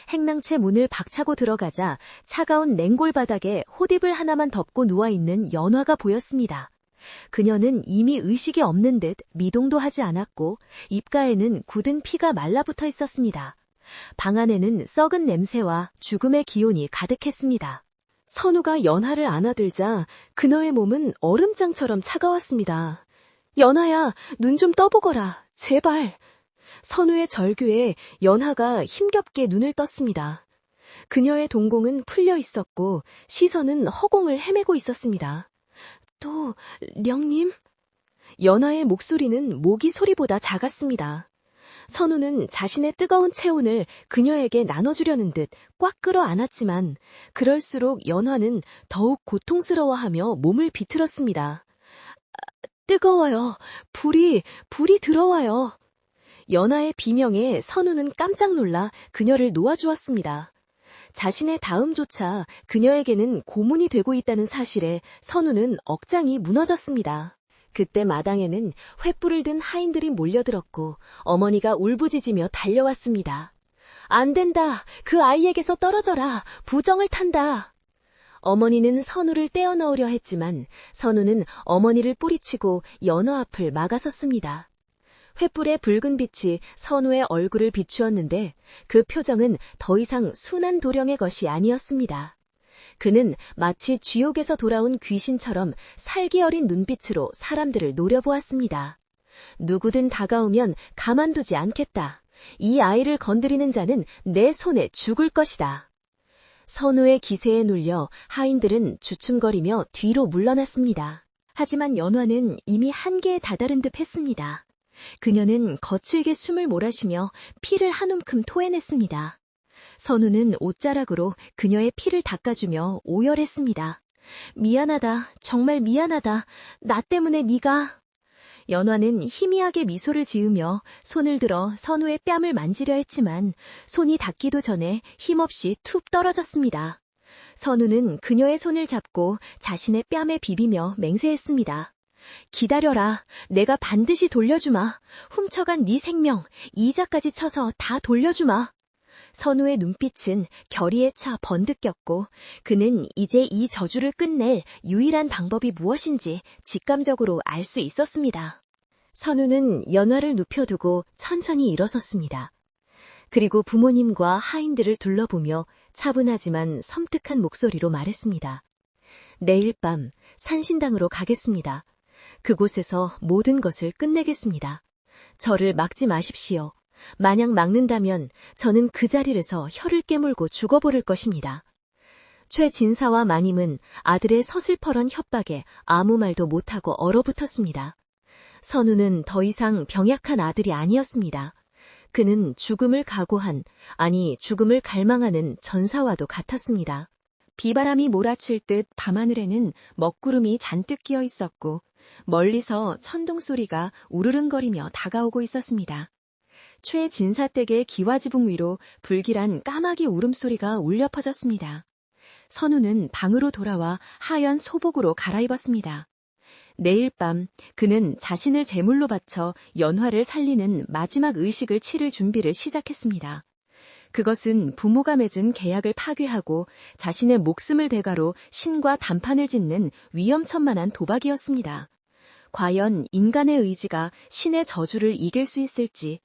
행랑채 문을 박차고 들어가자 차가운 냉골 바닥에 호디불 하나만 덮고 누워있는 연화가 보였습니다. 그녀는 이미 의식이 없는 듯 미동도 하지 않았고 입가에는 굳은 피가 말라붙어 있었습니다. 방 안에는 썩은 냄새와 죽음의 기운이 가득했습니다. 선우가 연화를 안아들자 그녀의 몸은 얼음장처럼 차가웠습니다. 연화야, 눈 좀 떠보거라. 제발. 선우의 절규에 연화가 힘겹게 눈을 떴습니다. 그녀의 동공은 풀려 있었고 시선은 허공을 헤매고 있었습니다. 또, 령님? 연화의 목소리는 모기 소리보다 작았습니다. 선우는 자신의 뜨거운 체온을 그녀에게 나눠주려는 듯 꽉 끌어안았지만 그럴수록 연화는 더욱 고통스러워하며 몸을 비틀었습니다. 뜨거워요. 불이 들어와요. 연화의 비명에 선우는 깜짝 놀라 그녀를 놓아주었습니다. 자신의 다음조차 그녀에게는 고문이 되고 있다는 사실에 선우는 억장이 무너졌습니다. 그때 마당에는 횃불을 든 하인들이 몰려들었고 어머니가 울부짖으며 달려왔습니다. 안 된다. 그 아이에게서 떨어져라. 부정을 탄다. 어머니는 선우를 떼어 넣으려 했지만 선우는 어머니를 뿌리치고 연화 앞을 막아섰습니다. 횃불의 붉은 빛이 선우의 얼굴을 비추었는데 그 표정은 더 이상 순한 도령의 것이 아니었습니다. 그는 마치 쥐옥에서 돌아온 귀신처럼 살기 어린 눈빛으로 사람들을 노려보았습니다. 누구든 다가오면 가만두지 않겠다. 이 아이를 건드리는 자는 내 손에 죽을 것이다. 선우의 기세에 눌려 하인들은 주춤거리며 뒤로 물러났습니다. 하지만 연화는 이미 한계에 다다른 듯 했습니다. 그녀는 거칠게 숨을 몰아쉬며 피를 한 움큼 토해냈습니다. 선우는 옷자락으로 그녀의 피를 닦아주며 오열했습니다. 미안하다, 정말 미안하다. 나 때문에 네가... 연화는 희미하게 미소를 지으며 손을 들어 선우의 뺨을 만지려 했지만 손이 닿기도 전에 힘없이 툭 떨어졌습니다. 선우는 그녀의 손을 잡고 자신의 뺨에 비비며 맹세했습니다. 기다려라. 내가 반드시 돌려주마. 훔쳐간 네 생명, 이자까지 쳐서 다 돌려주마. 선우의 눈빛은 결의에 차 번득 꼈고 그는 이제 이 저주를 끝낼 유일한 방법이 무엇인지 직감적으로 알 수 있었습니다. 선우는 연화를 눕혀두고 천천히 일어섰습니다. 그리고 부모님과 하인들을 둘러보며 차분하지만 섬뜩한 목소리로 말했습니다. 내일 밤 산신당으로 가겠습니다. 그곳에서 모든 것을 끝내겠습니다. 저를 막지 마십시오. 만약 막는다면 저는 그 자리에서 혀를 깨물고 죽어버릴 것입니다. 최진사와 마님은 아들의 서슬퍼런 협박에 아무 말도 못하고 얼어붙었습니다. 선우는 더 이상 병약한 아들이 아니었습니다. 그는 죽음을 각오한, 아니 죽음을 갈망하는 전사와도 같았습니다. 비바람이 몰아칠 듯 밤하늘에는 먹구름이 잔뜩 끼어 있었고 멀리서 천둥 소리가 우르릉거리며 다가오고 있었습니다. 최진사댁의 기와지붕 위로 불길한 까마귀 울음소리가 울려 퍼졌습니다. 선우는 방으로 돌아와 하얀 소복으로 갈아입었습니다. 내일 밤 그는 자신을 제물로 바쳐 연화를 살리는 마지막 의식을 치를 준비를 시작했습니다. 그것은 부모가 맺은 계약을 파괴하고 자신의 목숨을 대가로 신과 단판을 짓는 위험천만한 도박이었습니다. 과연 인간의 의지가 신의 저주를 이길 수 있을지,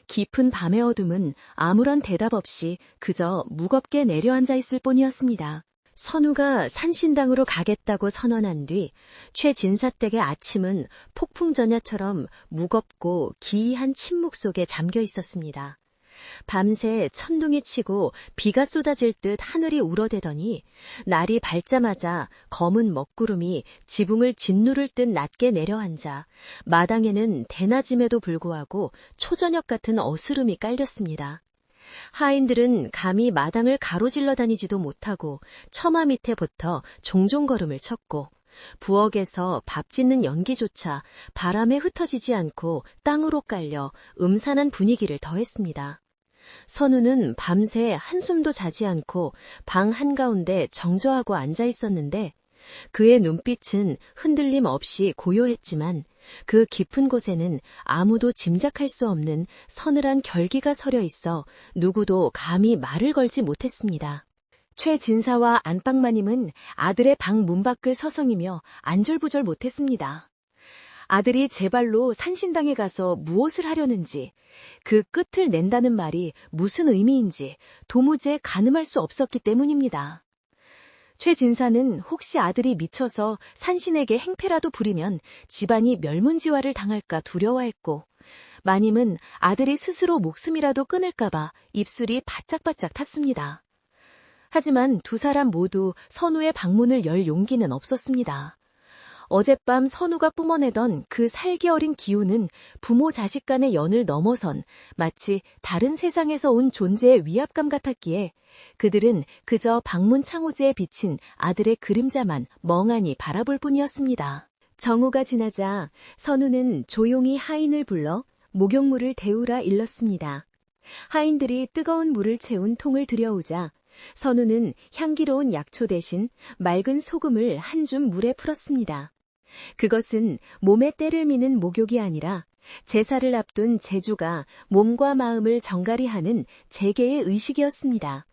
깊은 밤의 어둠은 아무런 대답 없이 그저 무겁게 내려앉아 있을 뿐이었습니다. 선우가 산신당으로 가겠다고 선언한 뒤 최진사댁의 아침은 폭풍전야처럼 무겁고 기이한 침묵 속에 잠겨 있었습니다. 밤새 천둥이 치고 비가 쏟아질 듯 하늘이 울어대더니 날이 밝자마자 검은 먹구름이 지붕을 짓누를 듯 낮게 내려앉아 마당에는 대낮임에도 불구하고 초저녁 같은 어스름이 깔렸습니다. 하인들은 감히 마당을 가로질러 다니지도 못하고 처마 밑에 붙어 종종 걸음을 쳤고 부엌에서 밥 짓는 연기조차 바람에 흩어지지 않고 땅으로 깔려 음산한 분위기를 더했습니다. 선우는 밤새 한숨도 자지 않고 방 한가운데 정저하고 앉아 있었는데 그의 눈빛은 흔들림 없이 고요했지만 그 깊은 곳에는 아무도 짐작할 수 없는 서늘한 결기가 서려 있어 누구도 감히 말을 걸지 못했습니다. 최진사와 안방마님은 아들의 방 문밖을 서성이며 안절부절 못했습니다. 아들이 제 발로 산신당에 가서 무엇을 하려는지, 그 끝을 낸다는 말이 무슨 의미인지 도무지 가늠할 수 없었기 때문입니다. 최진사는 혹시 아들이 미쳐서 산신에게 행패라도 부리면 집안이 멸문지화를 당할까 두려워했고, 마님은 아들이 스스로 목숨이라도 끊을까봐 입술이 바짝바짝 탔습니다. 하지만 두 사람 모두 선우의 방문을 열 용기는 없었습니다. 어젯밤 선우가 뿜어내던 그 살기 어린 기운은 부모 자식 간의 연을 넘어선 마치 다른 세상에서 온 존재의 위압감 같았기에 그들은 그저 방문 창호지에 비친 아들의 그림자만 멍하니 바라볼 뿐이었습니다. 정오가 지나자 선우는 조용히 하인을 불러 목욕물을 데우라 일렀습니다. 하인들이 뜨거운 물을 채운 통을 들여오자 선우는 향기로운 약초 대신 맑은 소금을 한 줌 물에 풀었습니다. 그것은 몸에 때를 미는 목욕이 아니라 제사를 앞둔 제주가 몸과 마음을 정갈이하는 제계의 의식이었습니다.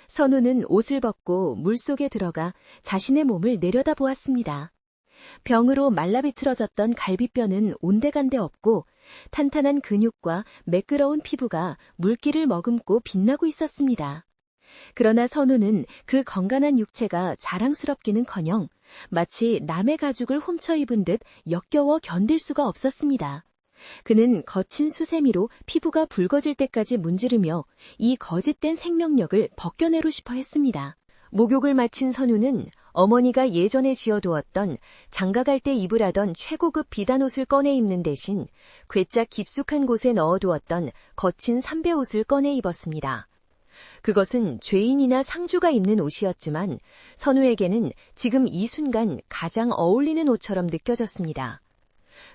선우는 옷을 벗고 물속에 들어가 자신의 몸을 내려다보았습니다. 병으로 말라비틀어졌던 갈비뼈는 온데간데 없고 탄탄한 근육과 매끄러운 피부가 물기를 머금고 빛나고 있었습니다. 그러나 선우는 그 건강한 육체가 자랑스럽기는커녕 마치 남의 가죽을 훔쳐 입은 듯 역겨워 견딜 수가 없었습니다. 그는 거친 수세미로 피부가 붉어질 때까지 문지르며 이 거짓된 생명력을 벗겨내고 싶어 했습니다. 목욕을 마친 선우는 어머니가 예전에 지어두었던 장가갈 때 입으라던 최고급 비단옷을 꺼내 입는 대신 괴짝 깊숙한 곳에 넣어두었던 거친 삼배옷을 꺼내 입었습니다. 그것은 죄인이나 상주가 입는 옷이었지만 선우에게는 지금 이 순간 가장 어울리는 옷처럼 느껴졌습니다.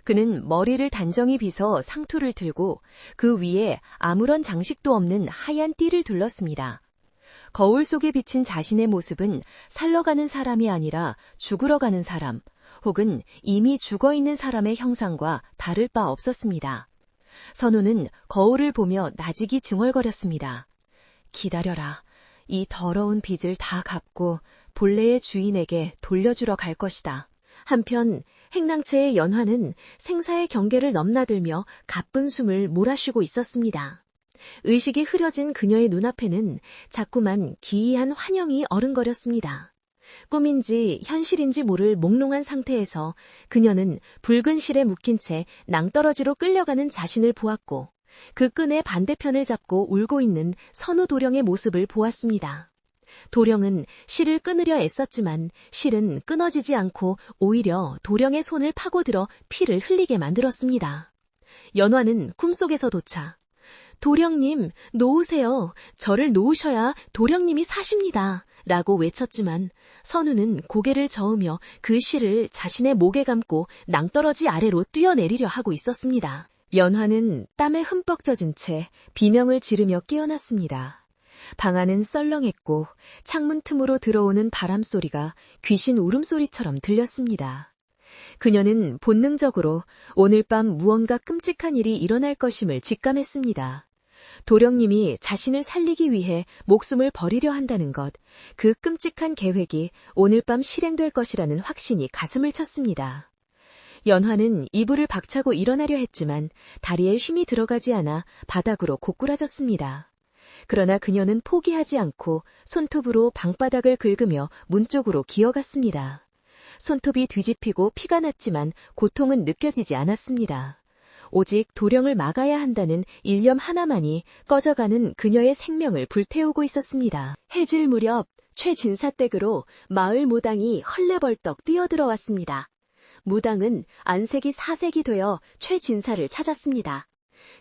그는 머리를 단정히 빗어 상투를 들고 그 위에 아무런 장식도 없는 하얀 띠를 둘렀습니다. 거울 속에 비친 자신의 모습은 살러가는 사람이 아니라 죽으러 가는 사람, 혹은 이미 죽어있는 사람의 형상과 다를 바 없었습니다. 선우는 거울을 보며 나직이 중얼거렸습니다. 기다려라. 이 더러운 빚을 다 갚고 본래의 주인에게 돌려주러 갈 것이다. 한편 행랑채의 연화는 생사의 경계를 넘나들며 가쁜 숨을 몰아쉬고 있었습니다. 의식이 흐려진 그녀의 눈앞에는 자꾸만 기이한 환영이 어른거렸습니다. 꿈인지 현실인지 모를 몽롱한 상태에서 그녀는 붉은 실에 묶인 채 낭떠러지로 끌려가는 자신을 보았고 그 끈의 반대편을 잡고 울고 있는 선우 도령의 모습을 보았습니다. 도령은 실을 끊으려 애썼지만 실은 끊어지지 않고 오히려 도령의 손을 파고들어 피를 흘리게 만들었습니다. 연화는 꿈속에서조차 도령님, 놓으세요. 저를 놓으셔야 도령님이 사십니다. 라고 외쳤지만 선우는 고개를 저으며 그 실을 자신의 목에 감고 낭떠러지 아래로 뛰어내리려 하고 있었습니다. 연화는 땀에 흠뻑 젖은 채 비명을 지르며 깨어났습니다. 방 안은 썰렁했고 창문 틈으로 들어오는 바람소리가 귀신 울음소리처럼 들렸습니다. 그녀는 본능적으로 오늘 밤 무언가 끔찍한 일이 일어날 것임을 직감했습니다. 도령님이 자신을 살리기 위해 목숨을 버리려 한다는 것, 그 끔찍한 계획이 오늘 밤 실행될 것이라는 확신이 가슴을 쳤습니다. 연화는 이불을 박차고 일어나려 했지만 다리에 힘이 들어가지 않아 바닥으로 고꾸라졌습니다. 그러나 그녀는 포기하지 않고 손톱으로 방바닥을 긁으며 문 쪽으로 기어갔습니다. 손톱이 뒤집히고 피가 났지만 고통은 느껴지지 않았습니다. 오직 도령을 막아야 한다는 일념 하나만이 꺼져가는 그녀의 생명을 불태우고 있었습니다. 해질 무렵 최진사댁으로 마을 무당이 헐레벌떡 뛰어들어왔습니다. 무당은 안색이 사색이 되어 최진사를 찾았습니다.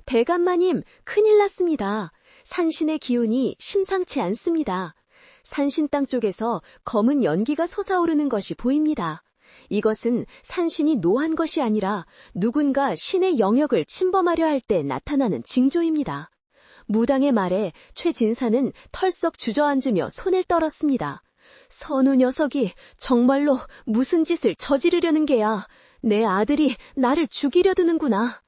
대감마님, 큰일 났습니다. 산신의 기운이 심상치 않습니다. 산신 땅 쪽에서 검은 연기가 솟아오르는 것이 보입니다. 이것은 산신이 노한 것이 아니라 누군가 신의 영역을 침범하려 할 때 나타나는 징조입니다. 무당의 말에 최진사는 털썩 주저앉으며 손을 떨었습니다. 선우 녀석이 정말로 무슨 짓을 저지르려는 게야. 내 아들이 나를 죽이려 드는구나.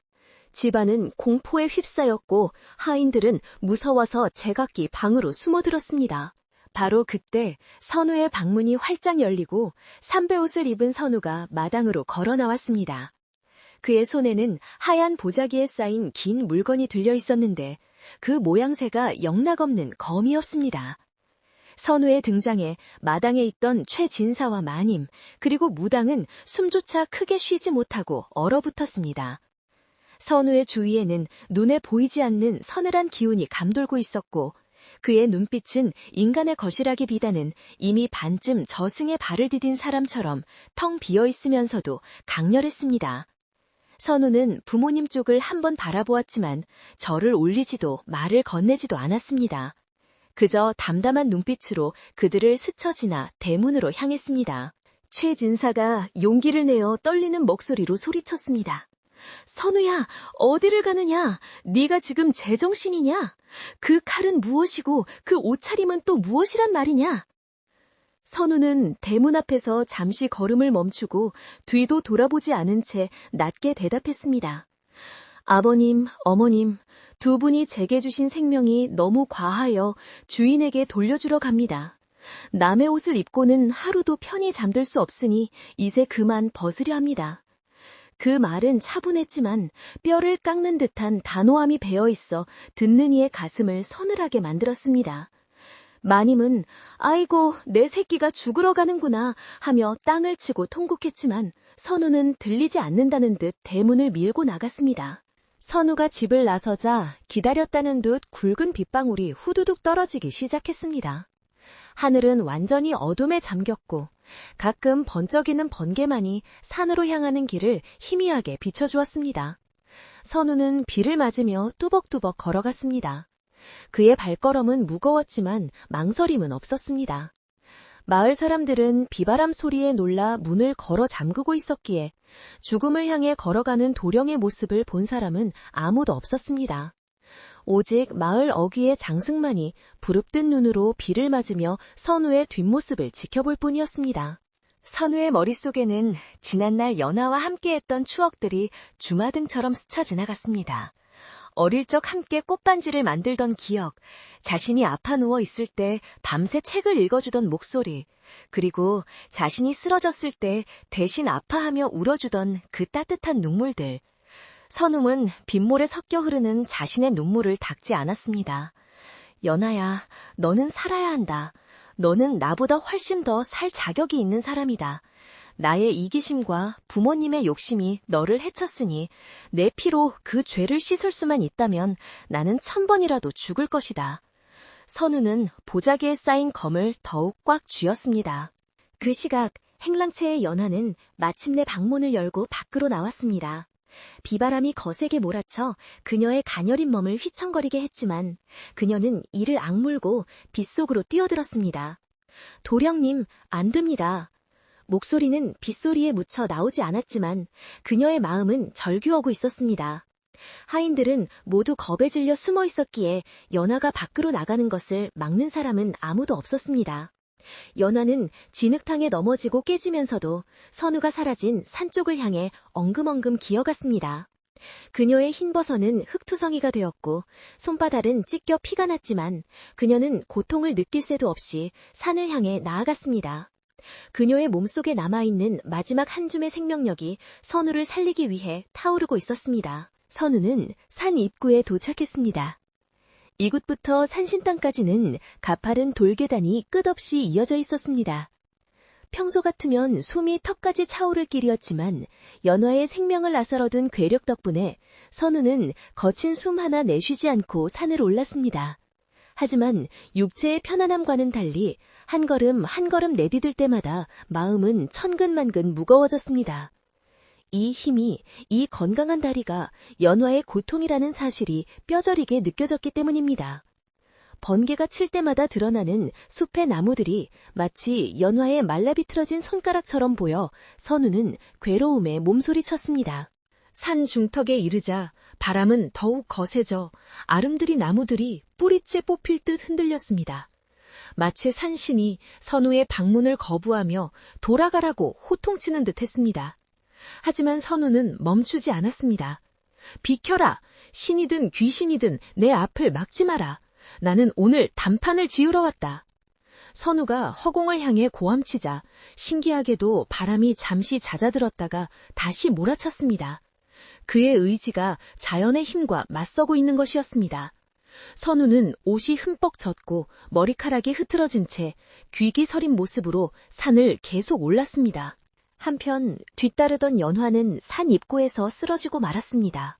집안은 공포에 휩싸였고 하인들은 무서워서 제각기 방으로 숨어들었습니다. 바로 그때 선우의 방문이 활짝 열리고 삼배옷을 입은 선우가 마당으로 걸어 나왔습니다. 그의 손에는 하얀 보자기에 쌓인 긴 물건이 들려 있었는데 그 모양새가 영락없는 검이었습니다. 선우의 등장에 마당에 있던 최진사와 마님 그리고 무당은 숨조차 크게 쉬지 못하고 얼어붙었습니다. 선우의 주위에는 눈에 보이지 않는 서늘한 기운이 감돌고 있었고 그의 눈빛은 인간의 것이라기보다는 이미 반쯤 저승에 발을 디딘 사람처럼 텅 비어있으면서도 강렬했습니다. 선우는 부모님 쪽을 한번 바라보았지만 절을 올리지도 말을 건네지도 않았습니다. 그저 담담한 눈빛으로 그들을 스쳐 지나 대문으로 향했습니다. 최진사가 용기를 내어 떨리는 목소리로 소리쳤습니다. 선우야, 어디를 가느냐? 네가 지금 제정신이냐? 그 칼은 무엇이고 그 옷차림은 또 무엇이란 말이냐? 선우는 대문 앞에서 잠시 걸음을 멈추고 뒤도 돌아보지 않은 채 낮게 대답했습니다. 아버님, 어머님, 두 분이 제게 주신 생명이 너무 과하여 주인에게 돌려주러 갑니다. 남의 옷을 입고는 하루도 편히 잠들 수 없으니 이제 그만 벗으려 합니다. 그 말은 차분했지만 뼈를 깎는 듯한 단호함이 배어있어 듣는 이의 가슴을 서늘하게 만들었습니다. 마님은 아이고 내 새끼가 죽으러 가는구나 하며 땅을 치고 통곡했지만 선우는 들리지 않는다는 듯 대문을 밀고 나갔습니다. 선우가 집을 나서자 기다렸다는 듯 굵은 빗방울이 후두둑 떨어지기 시작했습니다. 하늘은 완전히 어둠에 잠겼고 가끔 번쩍이는 번개만이 산으로 향하는 길을 희미하게 비춰주었습니다. 선우는 비를 맞으며 뚜벅뚜벅 걸어갔습니다. 그의 발걸음은 무거웠지만 망설임은 없었습니다. 마을 사람들은 비바람 소리에 놀라 문을 걸어 잠그고 있었기에 죽음을 향해 걸어가는 도령의 모습을 본 사람은 아무도 없었습니다. 오직 마을 어귀의 장승만이 부릅뜬 눈으로 비를 맞으며 선우의 뒷모습을 지켜볼 뿐이었습니다. 선우의 머릿속에는 지난날 연하와 함께했던 추억들이 주마등처럼 스쳐 지나갔습니다. 어릴 적 함께 꽃반지를 만들던 기억, 자신이 아파 누워 있을 때 밤새 책을 읽어주던 목소리, 그리고 자신이 쓰러졌을 때 대신 아파하며 울어주던 그 따뜻한 눈물들. 선웅은 빗물에 섞여 흐르는 자신의 눈물을 닦지 않았습니다. 연아야, 너는 살아야 한다. 너는 나보다 훨씬 더 살 자격이 있는 사람이다. 나의 이기심과 부모님의 욕심이 너를 해쳤으니 내 피로 그 죄를 씻을 수만 있다면 나는 1000번이라도 죽을 것이다. 선우는 보자기에 쌓인 검을 더욱 꽉 쥐었습니다. 그 시각 행랑채의 연하는 마침내 방문을 열고 밖으로 나왔습니다. 비바람이 거세게 몰아쳐 그녀의 가녀린 몸을 휘청거리게 했지만 그녀는 이를 악물고 빗속으로 뛰어들었습니다. 도령님, 안 됩니다. 목소리는 빗소리에 묻혀 나오지 않았지만 그녀의 마음은 절규하고 있었습니다. 하인들은 모두 겁에 질려 숨어 있었기에 연하가 밖으로 나가는 것을 막는 사람은 아무도 없었습니다. 연하는 진흙탕에 넘어지고 깨지면서도 선우가 사라진 산 쪽을 향해 엉금엉금 기어갔습니다. 그녀의 흰버선은 흙투성이가 되었고 손바닥은 찢겨 피가 났지만 그녀는 고통을 느낄 새도 없이 산을 향해 나아갔습니다. 그녀의 몸속에 남아있는 마지막 한 줌의 생명력이 선우를 살리기 위해 타오르고 있었습니다. 선우는 산 입구에 도착했습니다. 이곳부터 산신당까지는 가파른 돌계단이 끝없이 이어져 있었습니다. 평소 같으면 숨이 턱까지 차오를 길이었지만 연화의 생명을 나사로든 괴력 덕분에 선우는 거친 숨 하나 내쉬지 않고 산을 올랐습니다. 하지만 육체의 편안함과는 달리 한 걸음 한 걸음 내디딜 때마다 마음은 천근만근 무거워졌습니다. 이 힘이, 이 건강한 다리가 연화의 고통이라는 사실이 뼈저리게 느껴졌기 때문입니다. 번개가 칠 때마다 드러나는 숲의 나무들이 마치 연화의 말라비틀어진 손가락처럼 보여 선우는 괴로움에 몸소리쳤습니다. 산 중턱에 이르자 바람은 더욱 거세져 아름드리 나무들이 뿌리째 뽑힐 듯 흔들렸습니다. 마치 산신이 선우의 방문을 거부하며 돌아가라고 호통치는 듯 했습니다. 하지만 선우는 멈추지 않았습니다. 비켜라! 신이든 귀신이든 내 앞을 막지 마라. 나는 오늘 단판을 지으러 왔다. 선우가 허공을 향해 고함치자 신기하게도 바람이 잠시 잦아들었다가 다시 몰아쳤습니다. 그의 의지가 자연의 힘과 맞서고 있는 것이었습니다. 선우는 옷이 흠뻑 젖고 머리카락이 흐트러진 채 귀기 서린 모습으로 산을 계속 올랐습니다. 한편 뒤따르던 연화는 산 입구에서 쓰러지고 말았습니다.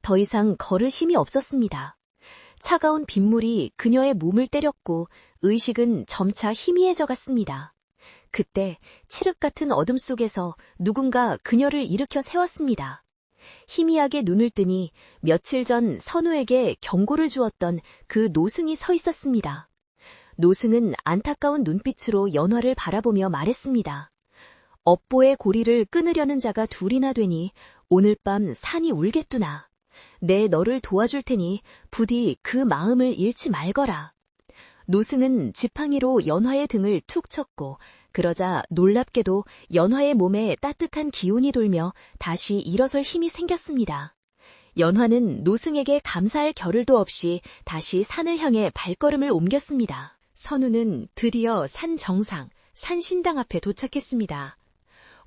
더 이상 걸을 힘이 없었습니다. 차가운 빗물이 그녀의 몸을 때렸고 의식은 점차 희미해져 갔습니다. 그때 칠흑 같은 어둠 속에서 누군가 그녀를 일으켜 세웠습니다. 희미하게 눈을 뜨니 며칠 전 선우에게 경고를 주었던 그 노승이 서 있었습니다. 노승은 안타까운 눈빛으로 연화를 바라보며 말했습니다. 업보의 고리를 끊으려는 자가 둘이나 되니 오늘 밤 산이 울겠구나. 내 너를 도와줄 테니 부디 그 마음을 잃지 말거라. 노승은 지팡이로 연화의 등을 툭 쳤고 그러자 놀랍게도 연화의 몸에 따뜻한 기운이 돌며 다시 일어설 힘이 생겼습니다. 연화는 노승에게 감사할 겨를도 없이 다시 산을 향해 발걸음을 옮겼습니다. 선우는 드디어 산 정상, 산신당 앞에 도착했습니다.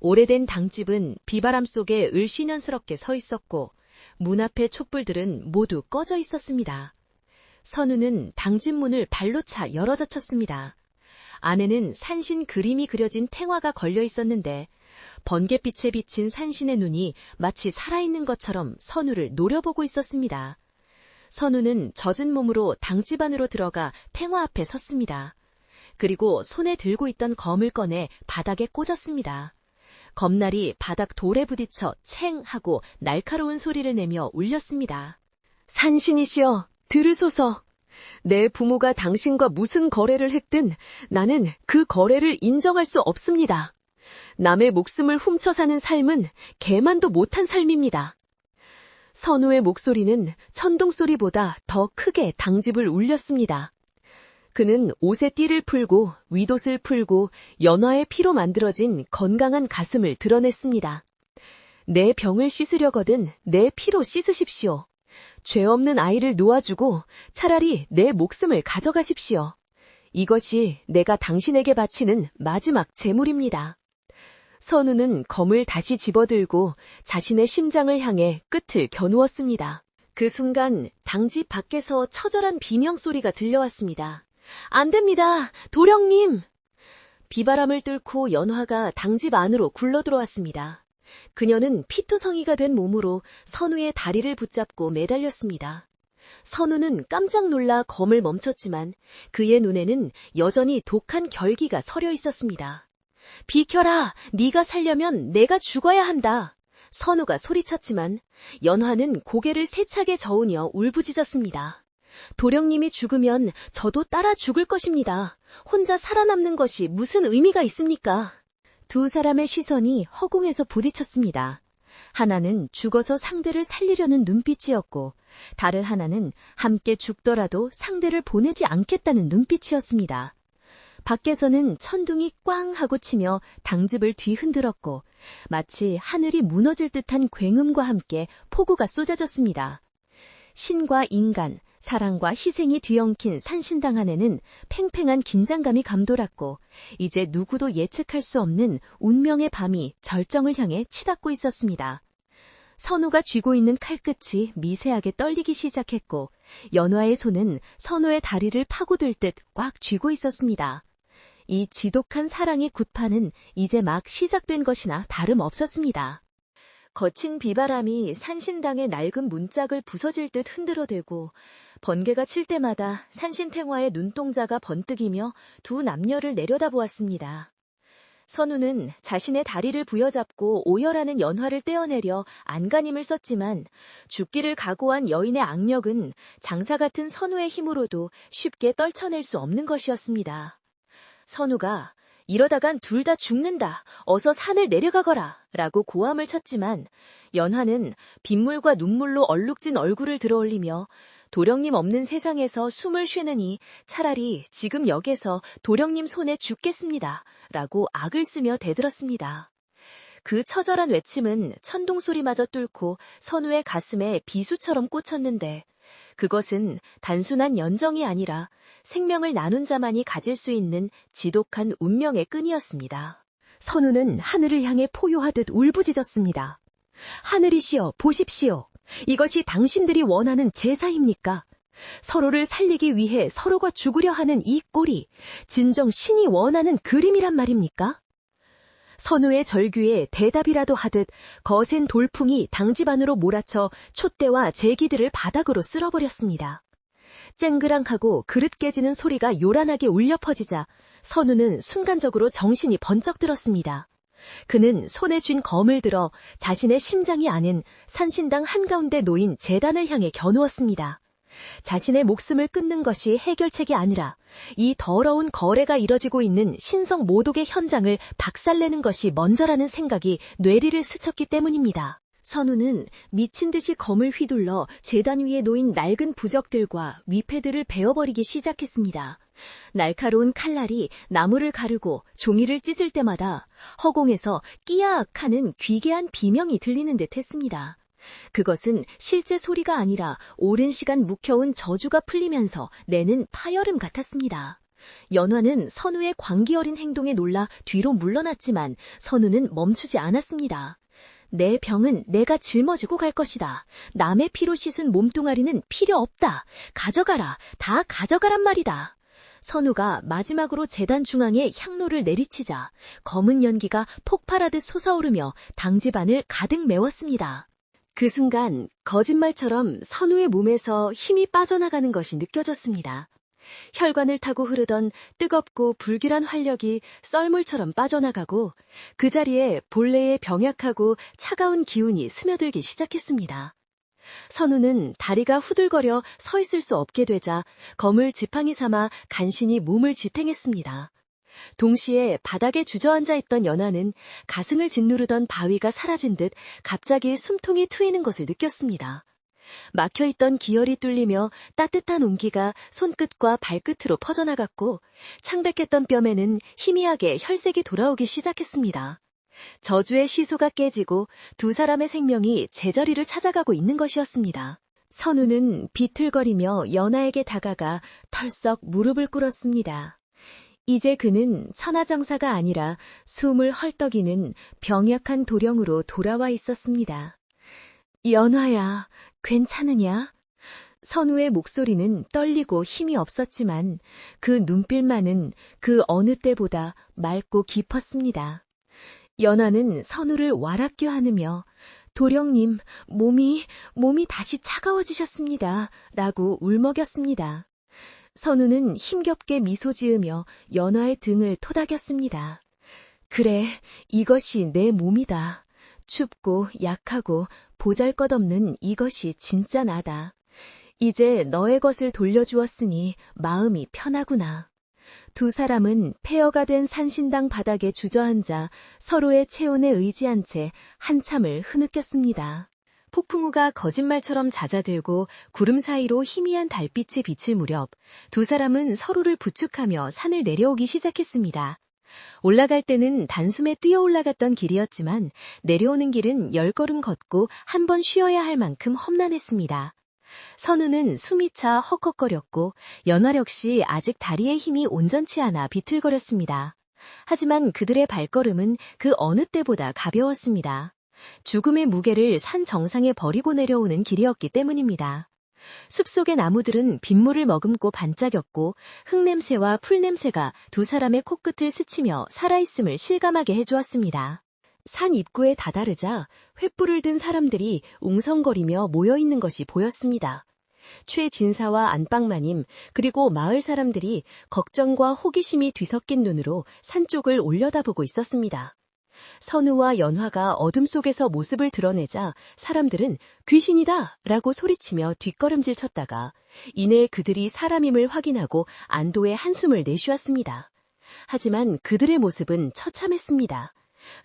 오래된 당집은 비바람 속에 을씨년스럽게 서 있었고 문 앞의 촛불들은 모두 꺼져 있었습니다. 선우는 당집 문을 발로 차 열어젖혔습니다. 안에는 산신 그림이 그려진 탱화가 걸려 있었는데 번갯빛에 비친 산신의 눈이 마치 살아있는 것처럼 선우를 노려보고 있었습니다. 선우는 젖은 몸으로 당집 안으로 들어가 탱화 앞에 섰습니다. 그리고 손에 들고 있던 검을 꺼내 바닥에 꽂았습니다. 검날이 바닥 돌에 부딪혀 챙 하고 날카로운 소리를 내며 울렸습니다. 산신이시여, 들으소서. 내 부모가 당신과 무슨 거래를 했든 나는 그 거래를 인정할 수 없습니다. 남의 목숨을 훔쳐 사는 삶은 개만도 못한 삶입니다. 선우의 목소리는 천둥소리보다 더 크게 당집을 울렸습니다. 그는 옷에 띠를 풀고 윗옷을 풀고 연화의 피로 만들어진 건강한 가슴을 드러냈습니다. 내 병을 씻으려거든 내 피로 씻으십시오. 죄 없는 아이를 놓아주고 차라리 내 목숨을 가져가십시오. 이것이 내가 당신에게 바치는 마지막 제물입니다. 선우는 검을 다시 집어들고 자신의 심장을 향해 끝을 겨누었습니다. 그 순간 당집 밖에서 처절한 비명소리가 들려왔습니다. 안 됩니다, 도령님! 비바람을 뚫고 연화가 당집 안으로 굴러들어왔습니다. 그녀는 피투성이가 된 몸으로 선우의 다리를 붙잡고 매달렸습니다. 선우는 깜짝 놀라 검을 멈췄지만 그의 눈에는 여전히 독한 결기가 서려 있었습니다. 비켜라! 네가 살려면 내가 죽어야 한다! 선우가 소리쳤지만 연화는 고개를 세차게 저으며 울부짖었습니다. 도령님이 죽으면 저도 따라 죽을 것입니다. 혼자 살아남는 것이 무슨 의미가 있습니까? 두 사람의 시선이 허공에서 부딪혔습니다. 하나는 죽어서 상대를 살리려는 눈빛이었고 다른 하나는 함께 죽더라도 상대를 보내지 않겠다는 눈빛이었습니다. 밖에서는 천둥이 꽝 하고 치며 당집을 뒤흔들었고 마치 하늘이 무너질 듯한 굉음과 함께 폭우가 쏟아졌습니다. 신과 인간, 사랑과 희생이 뒤엉킨 산신당 안에는 팽팽한 긴장감이 감돌았고 이제 누구도 예측할 수 없는 운명의 밤이 절정을 향해 치닫고 있었습니다. 선우가 쥐고 있는 칼끝이 미세하게 떨리기 시작했고 연화의 손은 선우의 다리를 파고들 듯 꽉 쥐고 있었습니다. 이 지독한 사랑의 굿판은 이제 막 시작된 것이나 다름없었습니다. 거친 비바람이 산신당의 낡은 문짝을 부서질 듯 흔들어대고 번개가 칠 때마다 산신탱화의 눈동자가 번뜩이며 두 남녀를 내려다보았습니다. 선우는 자신의 다리를 부여잡고 오열하는 연화를 떼어내려 안간힘을 썼지만 죽기를 각오한 여인의 악력은 장사 같은 선우의 힘으로도 쉽게 떨쳐낼 수 없는 것이었습니다. 선우가 이러다간 둘 다 죽는다. 어서 산을 내려가거라. 라고 고함을 쳤지만 연화는 빗물과 눈물로 얼룩진 얼굴을 들어올리며 도령님 없는 세상에서 숨을 쉬느니 차라리 지금 역에서 도령님 손에 죽겠습니다. 라고 악을 쓰며 대들었습니다. 그 처절한 외침은 천둥소리마저 뚫고 선우의 가슴에 비수처럼 꽂혔는데 그것은 단순한 연정이 아니라 생명을 나눈 자만이 가질 수 있는 지독한 운명의 끈이었습니다. 선우는 하늘을 향해 포효하듯 울부짖었습니다. 하늘이시여, 보십시오. 이것이 당신들이 원하는 제사입니까? 서로를 살리기 위해 서로가 죽으려 하는 이 꼴이 진정 신이 원하는 그림이란 말입니까? 선우의 절규에 대답이라도 하듯 거센 돌풍이 당집 안으로 몰아쳐 촛대와 제기들을 바닥으로 쓸어버렸습니다. 쨍그랑하고 그릇 깨지는 소리가 요란하게 울려 퍼지자 선우는 순간적으로 정신이 번쩍 들었습니다. 그는 손에 쥔 검을 들어 자신의 심장이 아닌 산신당 한가운데 놓인 제단을 향해 겨누었습니다. 자신의 목숨을 끊는 것이 해결책이 아니라 이 더러운 거래가 이뤄지고 있는 신성 모독의 현장을 박살내는 것이 먼저라는 생각이 뇌리를 스쳤기 때문입니다. 선우는 미친 듯이 검을 휘둘러 제단 위에 놓인 낡은 부적들과 위패들을 베어버리기 시작했습니다. 날카로운 칼날이 나무를 가르고 종이를 찢을 때마다 허공에서 끼야악 하는 귀괴한 비명이 들리는 듯 했습니다. 그것은 실제 소리가 아니라 오랜 시간 묵혀온 저주가 풀리면서 내는 파열음 같았습니다. 연화는 선우의 광기 어린 행동에 놀라 뒤로 물러났지만 선우는 멈추지 않았습니다. 내 병은 내가 짊어지고 갈 것이다. 남의 피로 씻은 몸뚱아리는 필요 없다. 가져가라. 다 가져가란 말이다. 선우가 마지막으로 제단 중앙에 향로를 내리치자 검은 연기가 폭발하듯 솟아오르며 당집안을 가득 메웠습니다. 그 순간 거짓말처럼 선우의 몸에서 힘이 빠져나가는 것이 느껴졌습니다. 혈관을 타고 흐르던 뜨겁고 불길한 활력이 썰물처럼 빠져나가고 그 자리에 본래의 병약하고 차가운 기운이 스며들기 시작했습니다. 선우는 다리가 후들거려 서 있을 수 없게 되자 검을 지팡이 삼아 간신히 몸을 지탱했습니다. 동시에 바닥에 주저앉아 있던 연화는 가슴을 짓누르던 바위가 사라진 듯 갑자기 숨통이 트이는 것을 느꼈습니다. 막혀있던 기혈이 뚫리며 따뜻한 온기가 손끝과 발끝으로 퍼져나갔고 창백했던 뼈에는 희미하게 혈색이 돌아오기 시작했습니다. 저주의 시소가 깨지고 두 사람의 생명이 제자리를 찾아가고 있는 것이었습니다. 선우는 비틀거리며 연화에게 다가가 털썩 무릎을 꿇었습니다. 이제 그는 천하장사가 아니라 숨을 헐떡이는 병약한 도령으로 돌아와 있었습니다. 연화야, 괜찮으냐? 선우의 목소리는 떨리고 힘이 없었지만 그 눈빛만은 그 어느 때보다 맑고 깊었습니다. 연화는 선우를 와락겨 안으며 도령님, 몸이 다시 차가워지셨습니다. 라고 울먹였습니다. 선우는 힘겹게 미소 지으며 연화의 등을 토닥였습니다. 그래, 이것이 내 몸이다. 춥고 약하고 보잘것없는 이것이 진짜 나다. 이제 너의 것을 돌려주었으니 마음이 편하구나. 두 사람은 폐허가 된 산신당 바닥에 주저앉아 서로의 체온에 의지한 채 한참을 흐느꼈습니다. 폭풍우가 거짓말처럼 잦아들고 구름 사이로 희미한 달빛이 비칠 무렵 두 사람은 서로를 부축하며 산을 내려오기 시작했습니다. 올라갈 때는 단숨에 뛰어 올라갔던 길이었지만 내려오는 길은 10걸음 걷고 한 번 쉬어야 할 만큼 험난했습니다. 선우는 숨이 차 헉헉거렸고 연화 역시 아직 다리의 힘이 온전치 않아 비틀거렸습니다. 하지만 그들의 발걸음은 그 어느 때보다 가벼웠습니다. 죽음의 무게를 산 정상에 버리고 내려오는 길이었기 때문입니다. 숲속의 나무들은 빗물을 머금고 반짝였고 흙냄새와 풀냄새가 두 사람의 코끝을 스치며 살아있음을 실감하게 해주었습니다. 산 입구에 다다르자 횃불을 든 사람들이 웅성거리며 모여있는 것이 보였습니다. 최진사와 안방마님 그리고 마을 사람들이 걱정과 호기심이 뒤섞인 눈으로 산 쪽을 올려다보고 있었습니다. 선우와 연화가 어둠 속에서 모습을 드러내자 사람들은 귀신이다! 라고 소리치며 뒷걸음질 쳤다가 이내 그들이 사람임을 확인하고 안도의 한숨을 내쉬었습니다. 하지만 그들의 모습은 처참했습니다.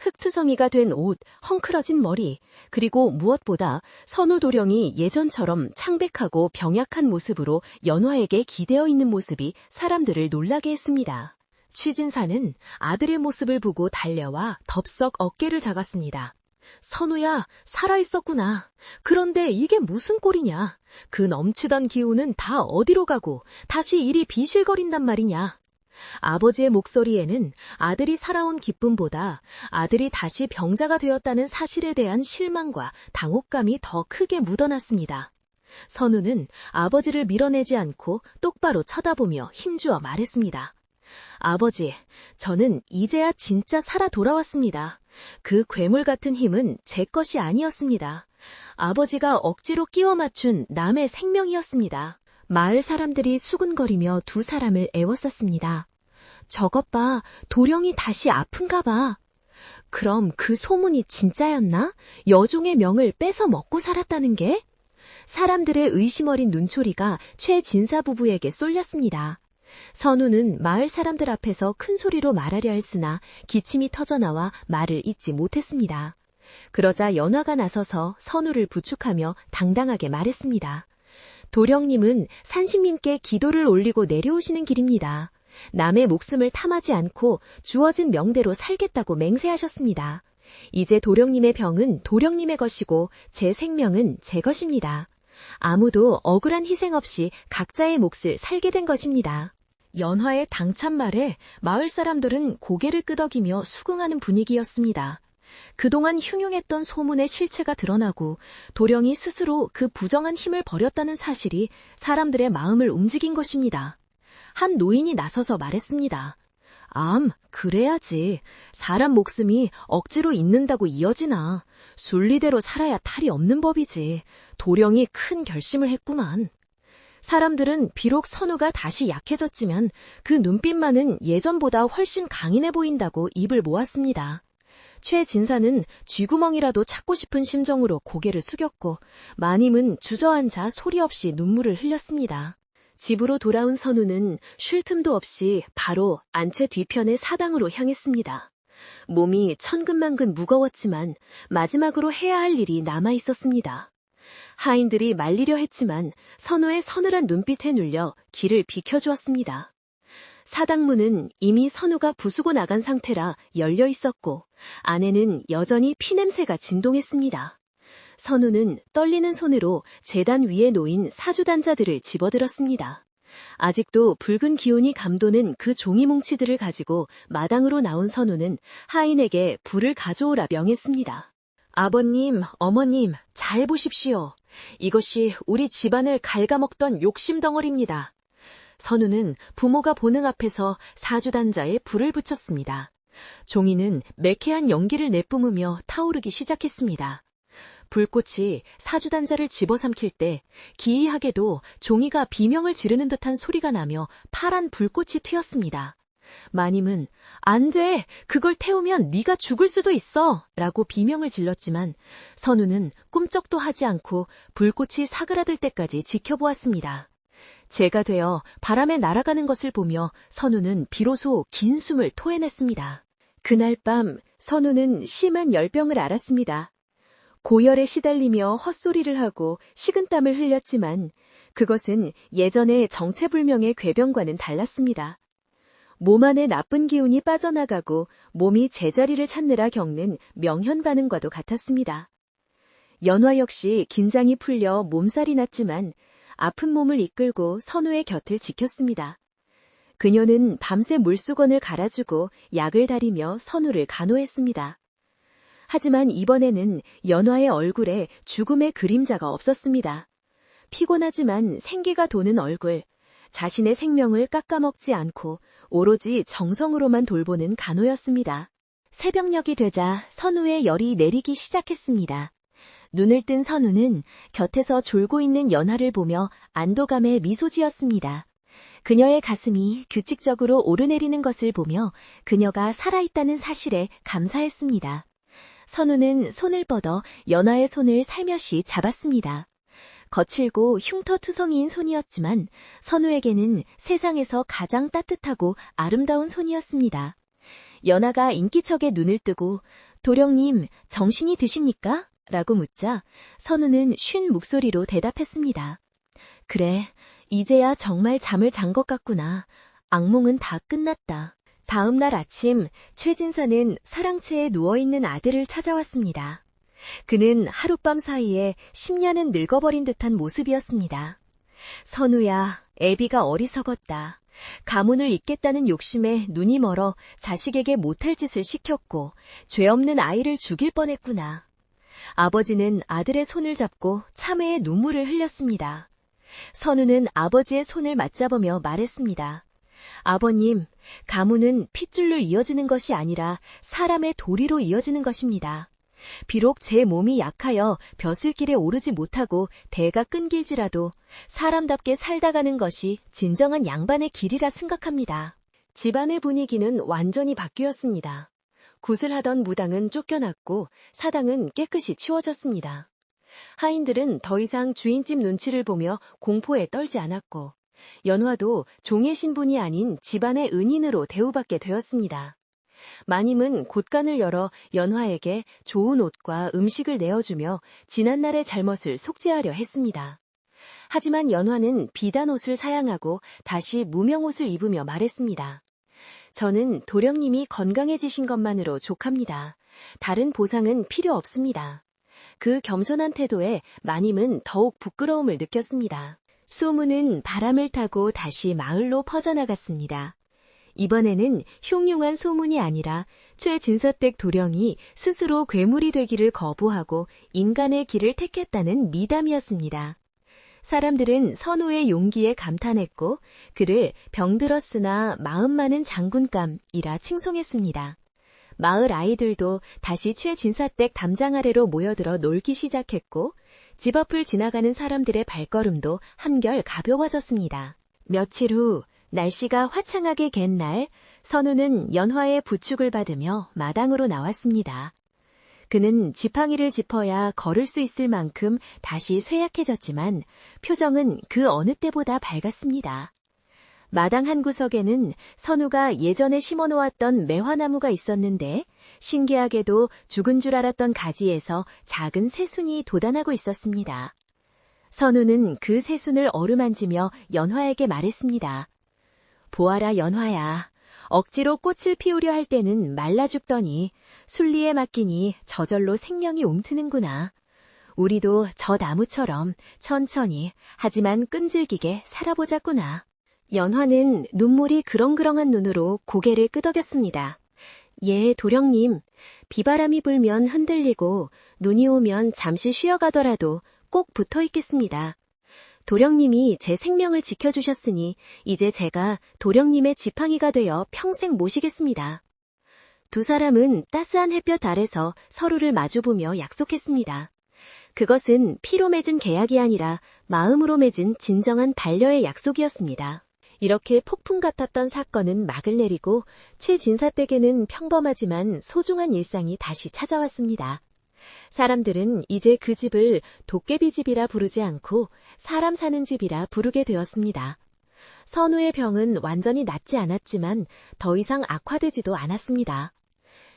흙투성이가 된 옷, 헝클어진 머리, 그리고 무엇보다 선우 도령이 예전처럼 창백하고 병약한 모습으로 연화에게 기대어 있는 모습이 사람들을 놀라게 했습니다. 취진사는 아들의 모습을 보고 달려와 덥석 어깨를 작았습니다. 선우야, 살아있었구나. 그런데 이게 무슨 꼴이냐. 그 넘치던 기운은 다 어디로 가고 다시 이리 비실거린단 말이냐. 아버지의 목소리에는 아들이 살아온 기쁨보다 아들이 다시 병자가 되었다는 사실에 대한 실망과 당혹감이 더 크게 묻어났습니다. 선우는 아버지를 밀어내지 않고 똑바로 쳐다보며 힘주어 말했습니다. 아버지, 저는 이제야 진짜 살아 돌아왔습니다. 그 괴물 같은 힘은 제 것이 아니었습니다. 아버지가 억지로 끼워 맞춘 남의 생명이었습니다. 마을 사람들이 수군거리며 두 사람을 애워쌌습니다. 저것 봐, 도령이 다시 아픈가 봐. 그럼 그 소문이 진짜였나? 여종의 명을 뺏어 먹고 살았다는 게? 사람들의 의심 어린 눈초리가 최진사 부부에게 쏠렸습니다. 선우는 마을 사람들 앞에서 큰 소리로 말하려 했으나 기침이 터져나와 말을 잇지 못했습니다. 그러자 연화가 나서서 선우를 부축하며 당당하게 말했습니다. 도령님은 산신님께 기도를 올리고 내려오시는 길입니다. 남의 목숨을 탐하지 않고 주어진 명대로 살겠다고 맹세하셨습니다. 이제 도령님의 병은 도령님의 것이고 제 생명은 제 것입니다. 아무도 억울한 희생 없이 각자의 몫을 살게 된 것입니다. 연화의 당찬 말에 마을 사람들은 고개를 끄덕이며 수긍하는 분위기였습니다. 그동안 흉흉했던 소문의 실체가 드러나고 도령이 스스로 그 부정한 힘을 버렸다는 사실이 사람들의 마음을 움직인 것입니다. 한 노인이 나서서 말했습니다. 그래야지. 사람 목숨이 억지로 잊는다고 이어지나. 순리대로 살아야 탈이 없는 법이지. 도령이 큰 결심을 했구만. 사람들은 비록 선우가 다시 약해졌지만 그 눈빛만은 예전보다 훨씬 강인해 보인다고 입을 모았습니다. 최 진사는 쥐구멍이라도 찾고 싶은 심정으로 고개를 숙였고 마님은 주저앉아 소리 없이 눈물을 흘렸습니다. 집으로 돌아온 선우는 쉴 틈도 없이 바로 안채 뒤편의 사당으로 향했습니다. 몸이 천근만근 무거웠지만 마지막으로 해야 할 일이 남아 있었습니다. 하인들이 말리려 했지만 선우의 서늘한 눈빛에 눌려 길을 비켜주었습니다. 사당문은 이미 선우가 부수고 나간 상태라 열려 있었고 안에는 여전히 피냄새가 진동했습니다. 선우는 떨리는 손으로 제단 위에 놓인 사주단자들을 집어들었습니다. 아직도 붉은 기운이 감도는 그 종이 뭉치들을 가지고 마당으로 나온 선우는 하인에게 불을 가져오라 명했습니다. 아버님, 어머님, 잘 보십시오. 이것이 우리 집안을 갉아먹던 욕심덩어리입니다. 선우는 부모가 보는 앞에서 사주단자에 불을 붙였습니다. 종이는 매캐한 연기를 내뿜으며 타오르기 시작했습니다. 불꽃이 사주단자를 집어삼킬 때 기이하게도 종이가 비명을 지르는 듯한 소리가 나며 파란 불꽃이 튀었습니다. 마님은 안 돼! 그걸 태우면 네가 죽을 수도 있어! 라고 비명을 질렀지만 선우는 꿈쩍도 하지 않고 불꽃이 사그라들 때까지 지켜보았습니다. 재가 되어 바람에 날아가는 것을 보며 선우는 비로소 긴 숨을 토해냈습니다. 그날 밤 선우는 심한 열병을 앓았습니다. 고열에 시달리며 헛소리를 하고 식은땀을 흘렸지만 그것은 예전의 정체불명의 궤병과는 달랐습니다. 몸 안에 나쁜 기운이 빠져나가고 몸이 제자리를 찾느라 겪는 명현 반응과도 같았습니다. 연화 역시 긴장이 풀려 몸살이 났지만 아픈 몸을 이끌고 선우의 곁을 지켰습니다. 그녀는 밤새 물수건을 갈아주고 약을 다리며 선우를 간호했습니다. 하지만 이번에는 연화의 얼굴에 죽음의 그림자가 없었습니다. 피곤하지만 생기가 도는 얼굴, 자신의 생명을 깎아먹지 않고 오로지 정성으로만 돌보는 간호였습니다. 새벽녘이 되자 선우의 열이 내리기 시작했습니다. 눈을 뜬 선우는 곁에서 졸고 있는 연화를 보며 안도감에 미소 지었습니다. 그녀의 가슴이 규칙적으로 오르내리는 것을 보며 그녀가 살아있다는 사실에 감사했습니다. 선우는 손을 뻗어 연화의 손을 살며시 잡았습니다. 거칠고 흉터투성이인 손이었지만 선우에게는 세상에서 가장 따뜻하고 아름다운 손이었습니다. 연화가 인기척에 눈을 뜨고 도령님, 정신이 드십니까? 라고 묻자 선우는 쉰 목소리로 대답했습니다. 그래, 이제야 정말 잠을 잔 것 같구나. 악몽은 다 끝났다. 다음 날 아침 최진사는 사랑채에 누워있는 아들을 찾아왔습니다. 그는 하룻밤 사이에 10년은 늙어버린 듯한 모습이었습니다. 선우야, 애비가 어리석었다. 가문을 잇겠다는 욕심에 눈이 멀어 자식에게 못할 짓을 시켰고 죄 없는 아이를 죽일 뻔했구나. 아버지는 아들의 손을 잡고 참회의 눈물을 흘렸습니다. 선우는 아버지의 손을 맞잡으며 말했습니다. 아버님, 가문은 핏줄로 이어지는 것이 아니라 사람의 도리로 이어지는 것입니다. 비록 제 몸이 약하여 벼슬길에 오르지 못하고 대가 끈길지라도 사람답게 살다 가는 것이 진정한 양반의 길이라 생각합니다. 집안의 분위기는 완전히 바뀌었습니다. 굿을 하던 무당은 쫓겨났고 사당은 깨끗이 치워졌습니다. 하인들은 더 이상 주인집 눈치를 보며 공포에 떨지 않았고 연화도 종의 신분이 아닌 집안의 은인으로 대우받게 되었습니다. 마님은 곳간을 열어 연화에게 좋은 옷과 음식을 내어주며 지난날의 잘못을 속죄하려 했습니다. 하지만 연화는 비단 옷을 사양하고 다시 무명옷을 입으며 말했습니다. 저는 도령님이 건강해지신 것만으로 족합니다. 다른 보상은 필요 없습니다. 그 겸손한 태도에 마님은 더욱 부끄러움을 느꼈습니다. 소문은 바람을 타고 다시 마을로 퍼져나갔습니다. 이번에는 흉흉한 소문이 아니라 최진사댁 도령이 스스로 괴물이 되기를 거부하고 인간의 길을 택했다는 미담이었습니다. 사람들은 선우의 용기에 감탄했고 그를 병들었으나 마음 많은 장군감이라 칭송했습니다. 마을 아이들도 다시 최진사댁 담장 아래로 모여들어 놀기 시작했고 집 앞을 지나가는 사람들의 발걸음도 한결 가벼워졌습니다. 며칠 후 날씨가 화창하게 갠 날, 선우는 연화의 부축을 받으며 마당으로 나왔습니다. 그는 지팡이를 짚어야 걸을 수 있을 만큼 다시 쇠약해졌지만 표정은 그 어느 때보다 밝았습니다. 마당 한 구석에는 선우가 예전에 심어놓았던 매화나무가 있었는데 신기하게도 죽은 줄 알았던 가지에서 작은 새순이 돋아나고 있었습니다. 선우는 그 새순을 어루만지며 연화에게 말했습니다. 보아라 연화야, 억지로 꽃을 피우려 할 때는 말라 죽더니 순리에 맡기니 저절로 생명이 움트는구나. 우리도 저 나무처럼 천천히 하지만 끈질기게 살아보자꾸나. 연화는 눈물이 그렁그렁한 눈으로 고개를 끄덕였습니다. 예, 도령님. 비바람이 불면 흔들리고 눈이 오면 잠시 쉬어가더라도 꼭 붙어 있겠습니다. 도령님이 제 생명을 지켜주셨으니 이제 제가 도령님의 지팡이가 되어 평생 모시겠습니다. 두 사람은 따스한 햇볕 아래서 서로를 마주보며 약속했습니다. 그것은 피로 맺은 계약이 아니라 마음으로 맺은 진정한 반려의 약속이었습니다. 이렇게 폭풍 같았던 사건은 막을 내리고 최진사댁에는 평범하지만 소중한 일상이 다시 찾아왔습니다. 사람들은 이제 그 집을 도깨비집이라 부르지 않고 사람 사는 집이라 부르게 되었습니다. 선우의 병은 완전히 낫지 않았지만 더 이상 악화되지도 않았습니다.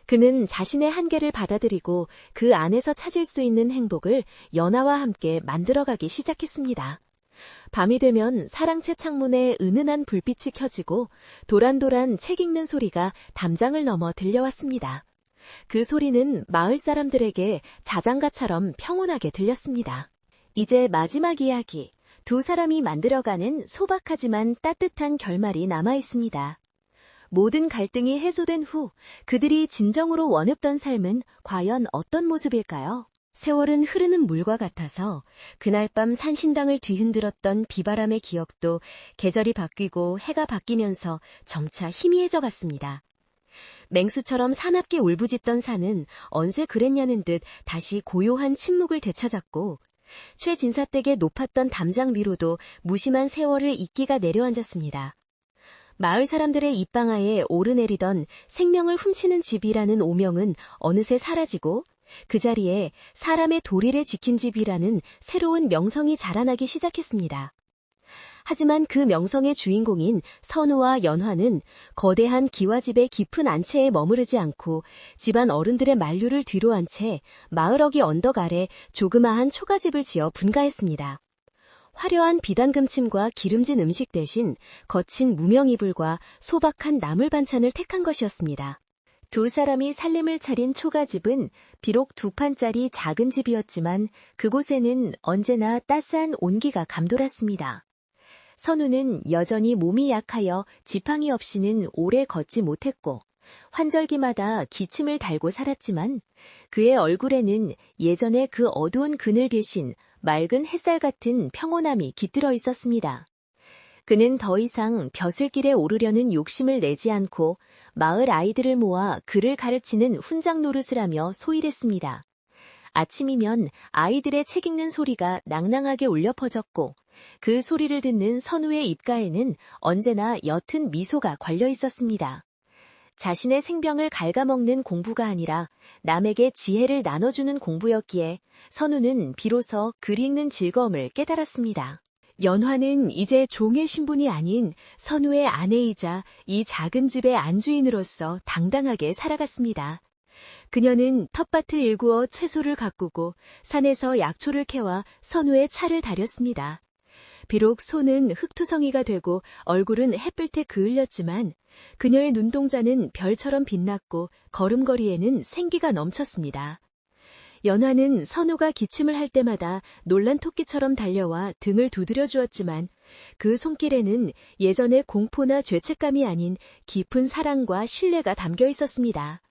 그는 자신의 한계를 받아들이고 그 안에서 찾을 수 있는 행복을 연하와 함께 만들어가기 시작했습니다. 밤이 되면 사랑채 창문에 은은한 불빛이 켜지고 도란도란 책 읽는 소리가 담장을 넘어 들려왔습니다. 그 소리는 마을 사람들에게 자장가처럼 평온하게 들렸습니다. 이제 마지막 이야기, 두 사람이 만들어가는 소박하지만 따뜻한 결말이 남아있습니다. 모든 갈등이 해소된 후 그들이 진정으로 원했던 삶은 과연 어떤 모습일까요? 세월은 흐르는 물과 같아서 그날 밤 산신당을 뒤흔들었던 비바람의 기억도 계절이 바뀌고 해가 바뀌면서 점차 희미해져 갔습니다. 맹수처럼 사납게 울부짖던 산은 언제 그랬냐는 듯 다시 고요한 침묵을 되찾았고 최진사댁의 높았던 담장 위로도 무심한 세월을 이끼가 내려앉았습니다. 마을 사람들의 입방아에 오르내리던 생명을 훔치는 집이라는 오명은 어느새 사라지고 그 자리에 사람의 도리를 지킨 집이라는 새로운 명성이 자라나기 시작했습니다. 하지만 그 명성의 주인공인 선우와 연화는 거대한 기와집의 깊은 안채에 머무르지 않고 집안 어른들의 만류를 뒤로 한 채 마을어기 언덕 아래 조그마한 초가집을 지어 분가했습니다. 화려한 비단금침과 기름진 음식 대신 거친 무명이불과 소박한 나물 반찬을 택한 것이었습니다. 두 사람이 살림을 차린 초가집은 비록 두 판짜리 작은 집이었지만 그곳에는 언제나 따스한 온기가 감돌았습니다. 선우는 여전히 몸이 약하여 지팡이 없이는 오래 걷지 못했고 환절기마다 기침을 달고 살았지만 그의 얼굴에는 예전의 그 어두운 그늘 대신 맑은 햇살 같은 평온함이 깃들어 있었습니다. 그는 더 이상 벼슬길에 오르려는 욕심을 내지 않고 마을 아이들을 모아 글을 가르치는 훈장 노릇을 하며 소일했습니다. 아침이면 아이들의 책 읽는 소리가 낭낭하게 울려 퍼졌고 그 소리를 듣는 선우의 입가에는 언제나 옅은 미소가 걸려 있었습니다. 자신의 생병을 갉아먹는 공부가 아니라 남에게 지혜를 나눠주는 공부였기에 선우는 비로소 글 읽는 즐거움을 깨달았습니다. 연화는 이제 종의 신분이 아닌 선우의 아내이자 이 작은 집의 안주인으로서 당당하게 살아갔습니다. 그녀는 텃밭을 일구어 채소를 가꾸고 산에서 약초를 캐와 선우의 차를 다렸습니다. 비록 손은 흙투성이가 되고 얼굴은 햇불에 그을렸지만 그녀의 눈동자는 별처럼 빛났고 걸음걸이에는 생기가 넘쳤습니다. 연화는 선우가 기침을 할 때마다 놀란 토끼처럼 달려와 등을 두드려 주었지만 그 손길에는 예전의 공포나 죄책감이 아닌 깊은 사랑과 신뢰가 담겨 있었습니다.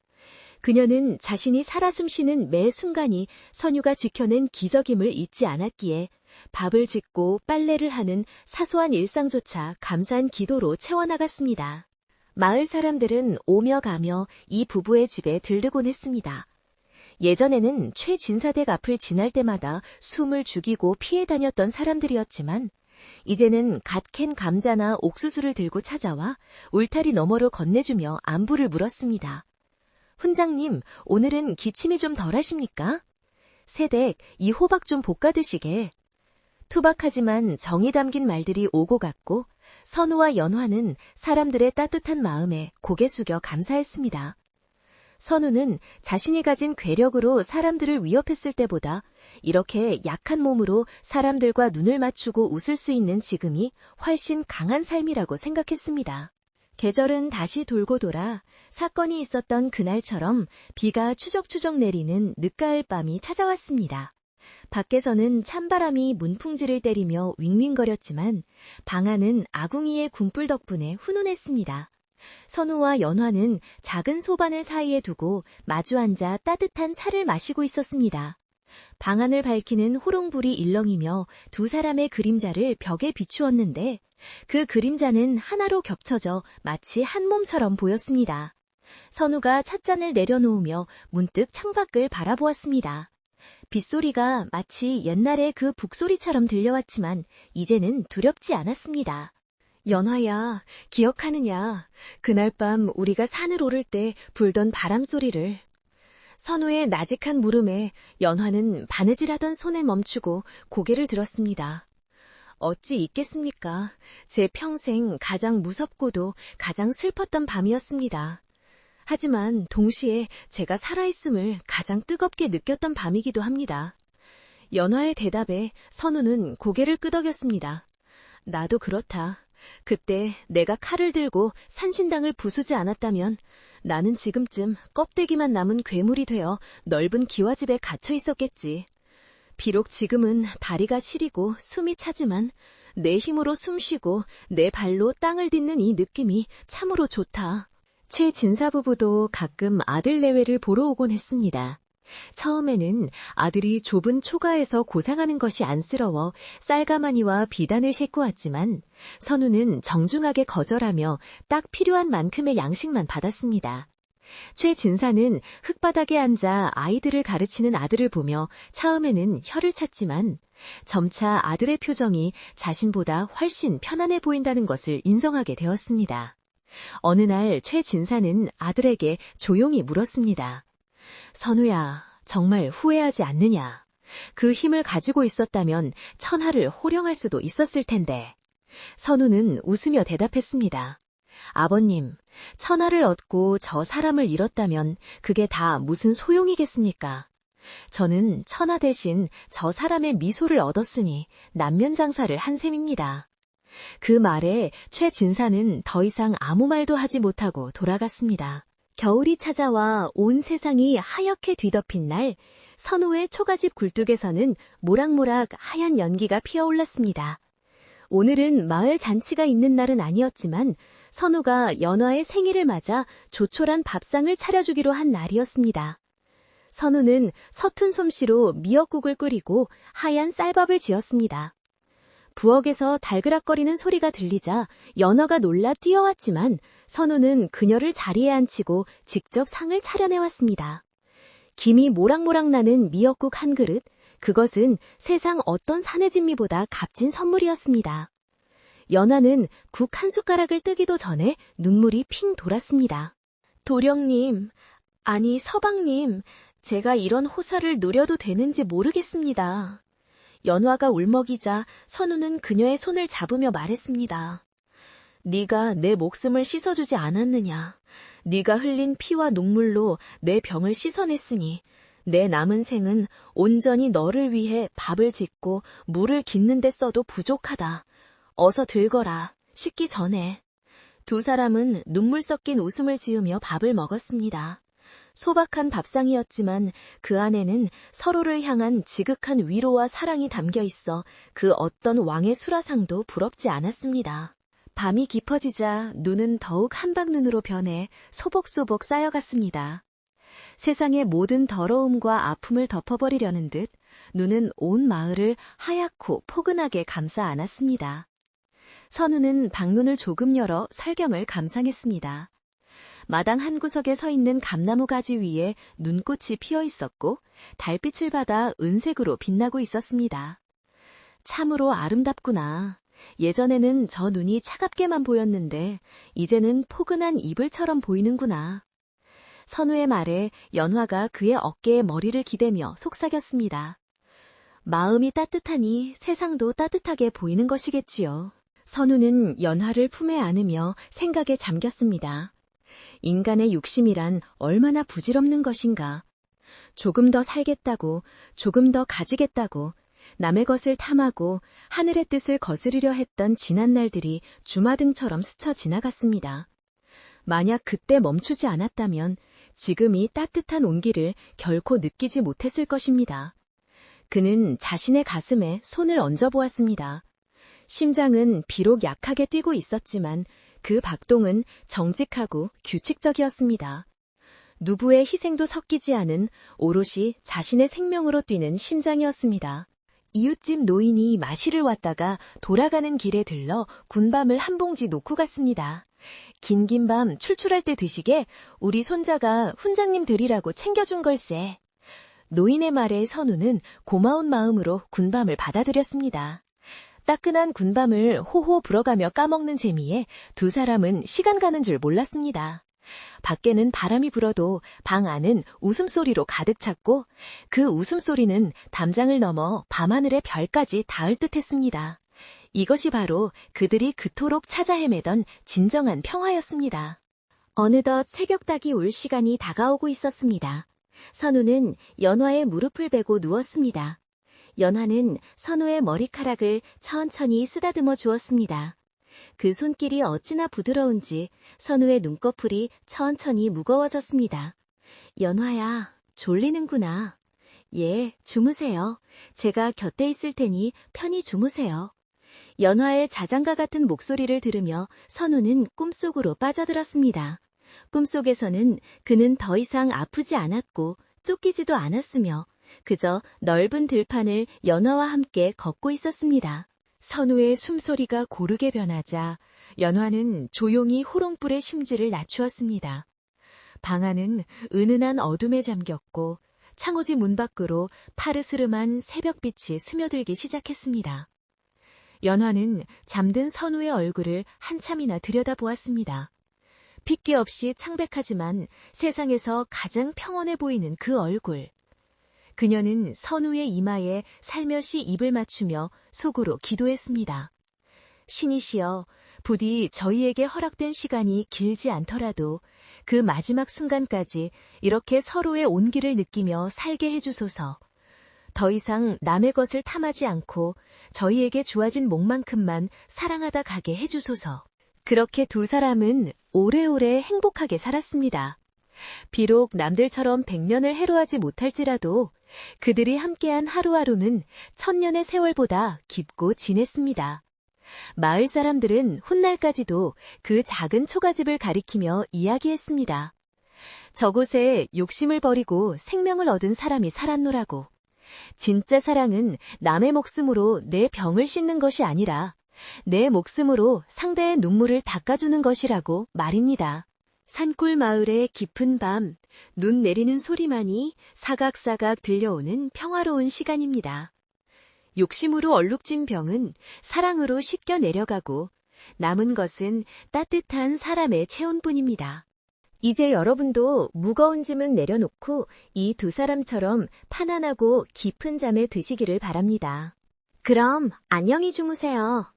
그녀는 자신이 살아 숨쉬는 매 순간이 선유가 지켜낸 기적임을 잊지 않았기에 밥을 짓고 빨래를 하는 사소한 일상조차 감사한 기도로 채워나갔습니다. 마을 사람들은 오며 가며 이 부부의 집에 들르곤 했습니다. 예전에는 최진사댁 앞을 지날 때마다 숨을 죽이고 피해 다녔던 사람들이었지만 이제는 갓 캔 감자나 옥수수를 들고 찾아와 울타리 너머로 건네주며 안부를 물었습니다. 훈장님, 오늘은 기침이 좀 덜하십니까? 새댁, 이 호박 좀 볶아 드시게. 투박하지만 정이 담긴 말들이 오고 갔고 선우와 연화는 사람들의 따뜻한 마음에 고개 숙여 감사했습니다. 선우는 자신이 가진 괴력으로 사람들을 위협했을 때보다 이렇게 약한 몸으로 사람들과 눈을 맞추고 웃을 수 있는 지금이 훨씬 강한 삶이라고 생각했습니다. 계절은 다시 돌고 돌아 사건이 있었던 그날처럼 비가 추적추적 내리는 늦가을 밤이 찾아왔습니다. 밖에서는 찬바람이 문풍지를 때리며 윙윙거렸지만 방 안은 아궁이의 군불 덕분에 훈훈했습니다. 선우와 연화는 작은 소반을 사이에 두고 마주 앉아 따뜻한 차를 마시고 있었습니다. 방 안을 밝히는 호롱불이 일렁이며 두 사람의 그림자를 벽에 비추었는데 그 그림자는 하나로 겹쳐져 마치 한 몸처럼 보였습니다. 선우가 찻잔을 내려놓으며 문득 창밖을 바라보았습니다. 빗소리가 마치 옛날의 그 북소리처럼 들려왔지만 이제는 두렵지 않았습니다. 연화야, 기억하느냐? 그날 밤 우리가 산을 오를 때 불던 바람 소리를. 선우의 나직한 물음에 연화는 바느질하던 손을 멈추고 고개를 들었습니다. 어찌 있겠습니까? 제 평생 가장 무섭고도 가장 슬펐던 밤이었습니다. 하지만 동시에 제가 살아있음을 가장 뜨겁게 느꼈던 밤이기도 합니다. 연화의 대답에 선우는 고개를 끄덕였습니다. 나도 그렇다. 그때 내가 칼을 들고 산신당을 부수지 않았다면 나는 지금쯤 껍데기만 남은 괴물이 되어 넓은 기와집에 갇혀 있었겠지. 비록 지금은 다리가 시리고 숨이 차지만 내 힘으로 숨쉬고 내 발로 땅을 딛는 이 느낌이 참으로 좋다. 최진사 부부도 가끔 아들 내외를 보러 오곤 했습니다. 처음에는 아들이 좁은 초가에서 고생하는 것이 안쓰러워 쌀가마니와 비단을 싣고 왔지만 선우는 정중하게 거절하며 딱 필요한 만큼의 양식만 받았습니다. 최진사는 흙바닥에 앉아 아이들을 가르치는 아들을 보며 처음에는 혀를 찼지만 점차 아들의 표정이 자신보다 훨씬 편안해 보인다는 것을 인정하게 되었습니다. 어느 날 최진사는 아들에게 조용히 물었습니다. 선우야, 정말 후회하지 않느냐? 그 힘을 가지고 있었다면 천하를 호령할 수도 있었을 텐데. 선우는 웃으며 대답했습니다. 아버님, 천하를 얻고 저 사람을 잃었다면 그게 다 무슨 소용이겠습니까? 저는 천하 대신 저 사람의 미소를 얻었으니 남면장사를 한 셈입니다. 그 말에 최진사는 더 이상 아무 말도 하지 못하고 돌아갔습니다. 겨울이 찾아와 온 세상이 하얗게 뒤덮인 날, 선우의 초가집 굴뚝에서는 모락모락 하얀 연기가 피어올랐습니다. 오늘은 마을 잔치가 있는 날은 아니었지만 선우가 연화의 생일을 맞아 조촐한 밥상을 차려주기로 한 날이었습니다. 선우는 서툰 솜씨로 미역국을 끓이고 하얀 쌀밥을 지었습니다. 부엌에서 달그락거리는 소리가 들리자 연화가 놀라 뛰어왔지만 선우는 그녀를 자리에 앉히고 직접 상을 차려내왔습니다. 김이 모락모락 나는 미역국 한 그릇, 그것은 세상 어떤 사내진미보다 값진 선물이었습니다. 연화는 국 한 숟가락을 뜨기도 전에 눈물이 핑 돌았습니다. 도령님, 아니 서방님, 제가 이런 호사를 누려도 되는지 모르겠습니다. 연화가 울먹이자 선우는 그녀의 손을 잡으며 말했습니다. 네가 내 목숨을 씻어주지 않았느냐. 네가 흘린 피와 눈물로 내 병을 씻어냈으니 내 남은 생은 온전히 너를 위해 밥을 짓고 물을 깃는 데 써도 부족하다. 어서 들거라. 식기 전에. 두 사람은 눈물 섞인 웃음을 지으며 밥을 먹었습니다. 소박한 밥상이었지만 그 안에는 서로를 향한 지극한 위로와 사랑이 담겨 있어 그 어떤 왕의 수라상도 부럽지 않았습니다. 밤이 깊어지자 눈은 더욱 한방눈으로 변해 소복소복 쌓여갔습니다. 세상의 모든 더러움과 아픔을 덮어버리려는 듯 눈은 온 마을을 하얗고 포근하게 감싸 안았습니다. 선우는 방문을 조금 열어 설경을 감상했습니다. 마당 한 구석에 서 있는 감나무 가지 위에 눈꽃이 피어 있었고 달빛을 받아 은색으로 빛나고 있었습니다. 참으로 아름답구나. 예전에는 저 눈이 차갑게만 보였는데 이제는 포근한 이불처럼 보이는구나. 선우의 말에 연화가 그의 어깨에 머리를 기대며 속삭였습니다. 마음이 따뜻하니 세상도 따뜻하게 보이는 것이겠지요. 선우는 연화를 품에 안으며 생각에 잠겼습니다. 인간의 욕심이란 얼마나 부질없는 것인가. 조금 더 살겠다고, 조금 더 가지겠다고, 남의 것을 탐하고 하늘의 뜻을 거스르려 했던 지난 날들이 주마등처럼 스쳐 지나갔습니다. 만약 그때 멈추지 않았다면 지금 이 따뜻한 온기를 결코 느끼지 못했을 것입니다. 그는 자신의 가슴에 손을 얹어보았습니다. 심장은 비록 약하게 뛰고 있었지만 그 박동은 정직하고 규칙적이었습니다. 누구의 희생도 섞이지 않은 오롯이 자신의 생명으로 뛰는 심장이었습니다. 이웃집 노인이 마시를 왔다가 돌아가는 길에 들러 군밤을 한 봉지 놓고 갔습니다. 긴긴 밤 출출할 때 드시게 우리 손자가 훈장님 드리라고 챙겨준 걸세. 노인의 말에 선우는 고마운 마음으로 군밤을 받아들였습니다. 따끈한 군밤을 호호 불어가며 까먹는 재미에 두 사람은 시간 가는 줄 몰랐습니다. 밖에는 바람이 불어도 방 안은 웃음소리로 가득 찼고 그 웃음소리는 담장을 넘어 밤하늘의 별까지 닿을 듯했습니다. 이것이 바로 그들이 그토록 찾아 헤매던 진정한 평화였습니다. 어느덧 새벽닭이 울 시간이 다가오고 있었습니다. 선우는 연화의 무릎을 베고 누웠습니다. 연화는 선우의 머리카락을 천천히 쓰다듬어 주었습니다. 그 손길이 어찌나 부드러운지 선우의 눈꺼풀이 천천히 무거워졌습니다. 연화야, 졸리는구나. 예, 주무세요. 제가 곁에 있을 테니 편히 주무세요. 연화의 자장가 같은 목소리를 들으며 선우는 꿈속으로 빠져들었습니다. 꿈속에서는 그는 더 이상 아프지 않았고 쫓기지도 않았으며 그저 넓은 들판을 연화와 함께 걷고 있었습니다. 선우의 숨소리가 고르게 변하자 연화는 조용히 호롱불의 심지를 낮추었습니다. 방 안은 은은한 어둠에 잠겼고 창호지 문 밖으로 파르스름한 새벽빛이 스며들기 시작했습니다. 연화는 잠든 선우의 얼굴을 한참이나 들여다보았습니다. 핏기 없이 창백하지만 세상에서 가장 평온해 보이는 그 얼굴. 그녀는 선우의 이마에 살며시 입을 맞추며 속으로 기도했습니다. 신이시여, 부디 저희에게 허락된 시간이 길지 않더라도 그 마지막 순간까지 이렇게 서로의 온기를 느끼며 살게 해주소서. 더 이상 남의 것을 탐하지 않고 저희에게 주어진 몫만큼만 사랑하다 가게 해주소서. 그렇게 두 사람은 오래오래 행복하게 살았습니다. 비록 남들처럼 100년을 해로하지 못할지라도 그들이 함께한 하루하루는 1000년의 세월보다 깊고 진했습니다. 마을 사람들은 훗날까지도 그 작은 초가집을 가리키며 이야기했습니다. 저곳에 욕심을 버리고 생명을 얻은 사람이 살았노라고. 진짜 사랑은 남의 목숨으로 내 병을 씻는 것이 아니라 내 목숨으로 상대의 눈물을 닦아주는 것이라고 말입니다. 산골 마을의 깊은 밤, 눈 내리는 소리만이 사각사각 들려오는 평화로운 시간입니다. 욕심으로 얼룩진 병은 사랑으로 씻겨 내려가고 남은 것은 따뜻한 사람의 체온뿐입니다. 이제 여러분도 무거운 짐은 내려놓고 이 두 사람처럼 편안하고 깊은 잠에 드시기를 바랍니다. 그럼 안녕히 주무세요.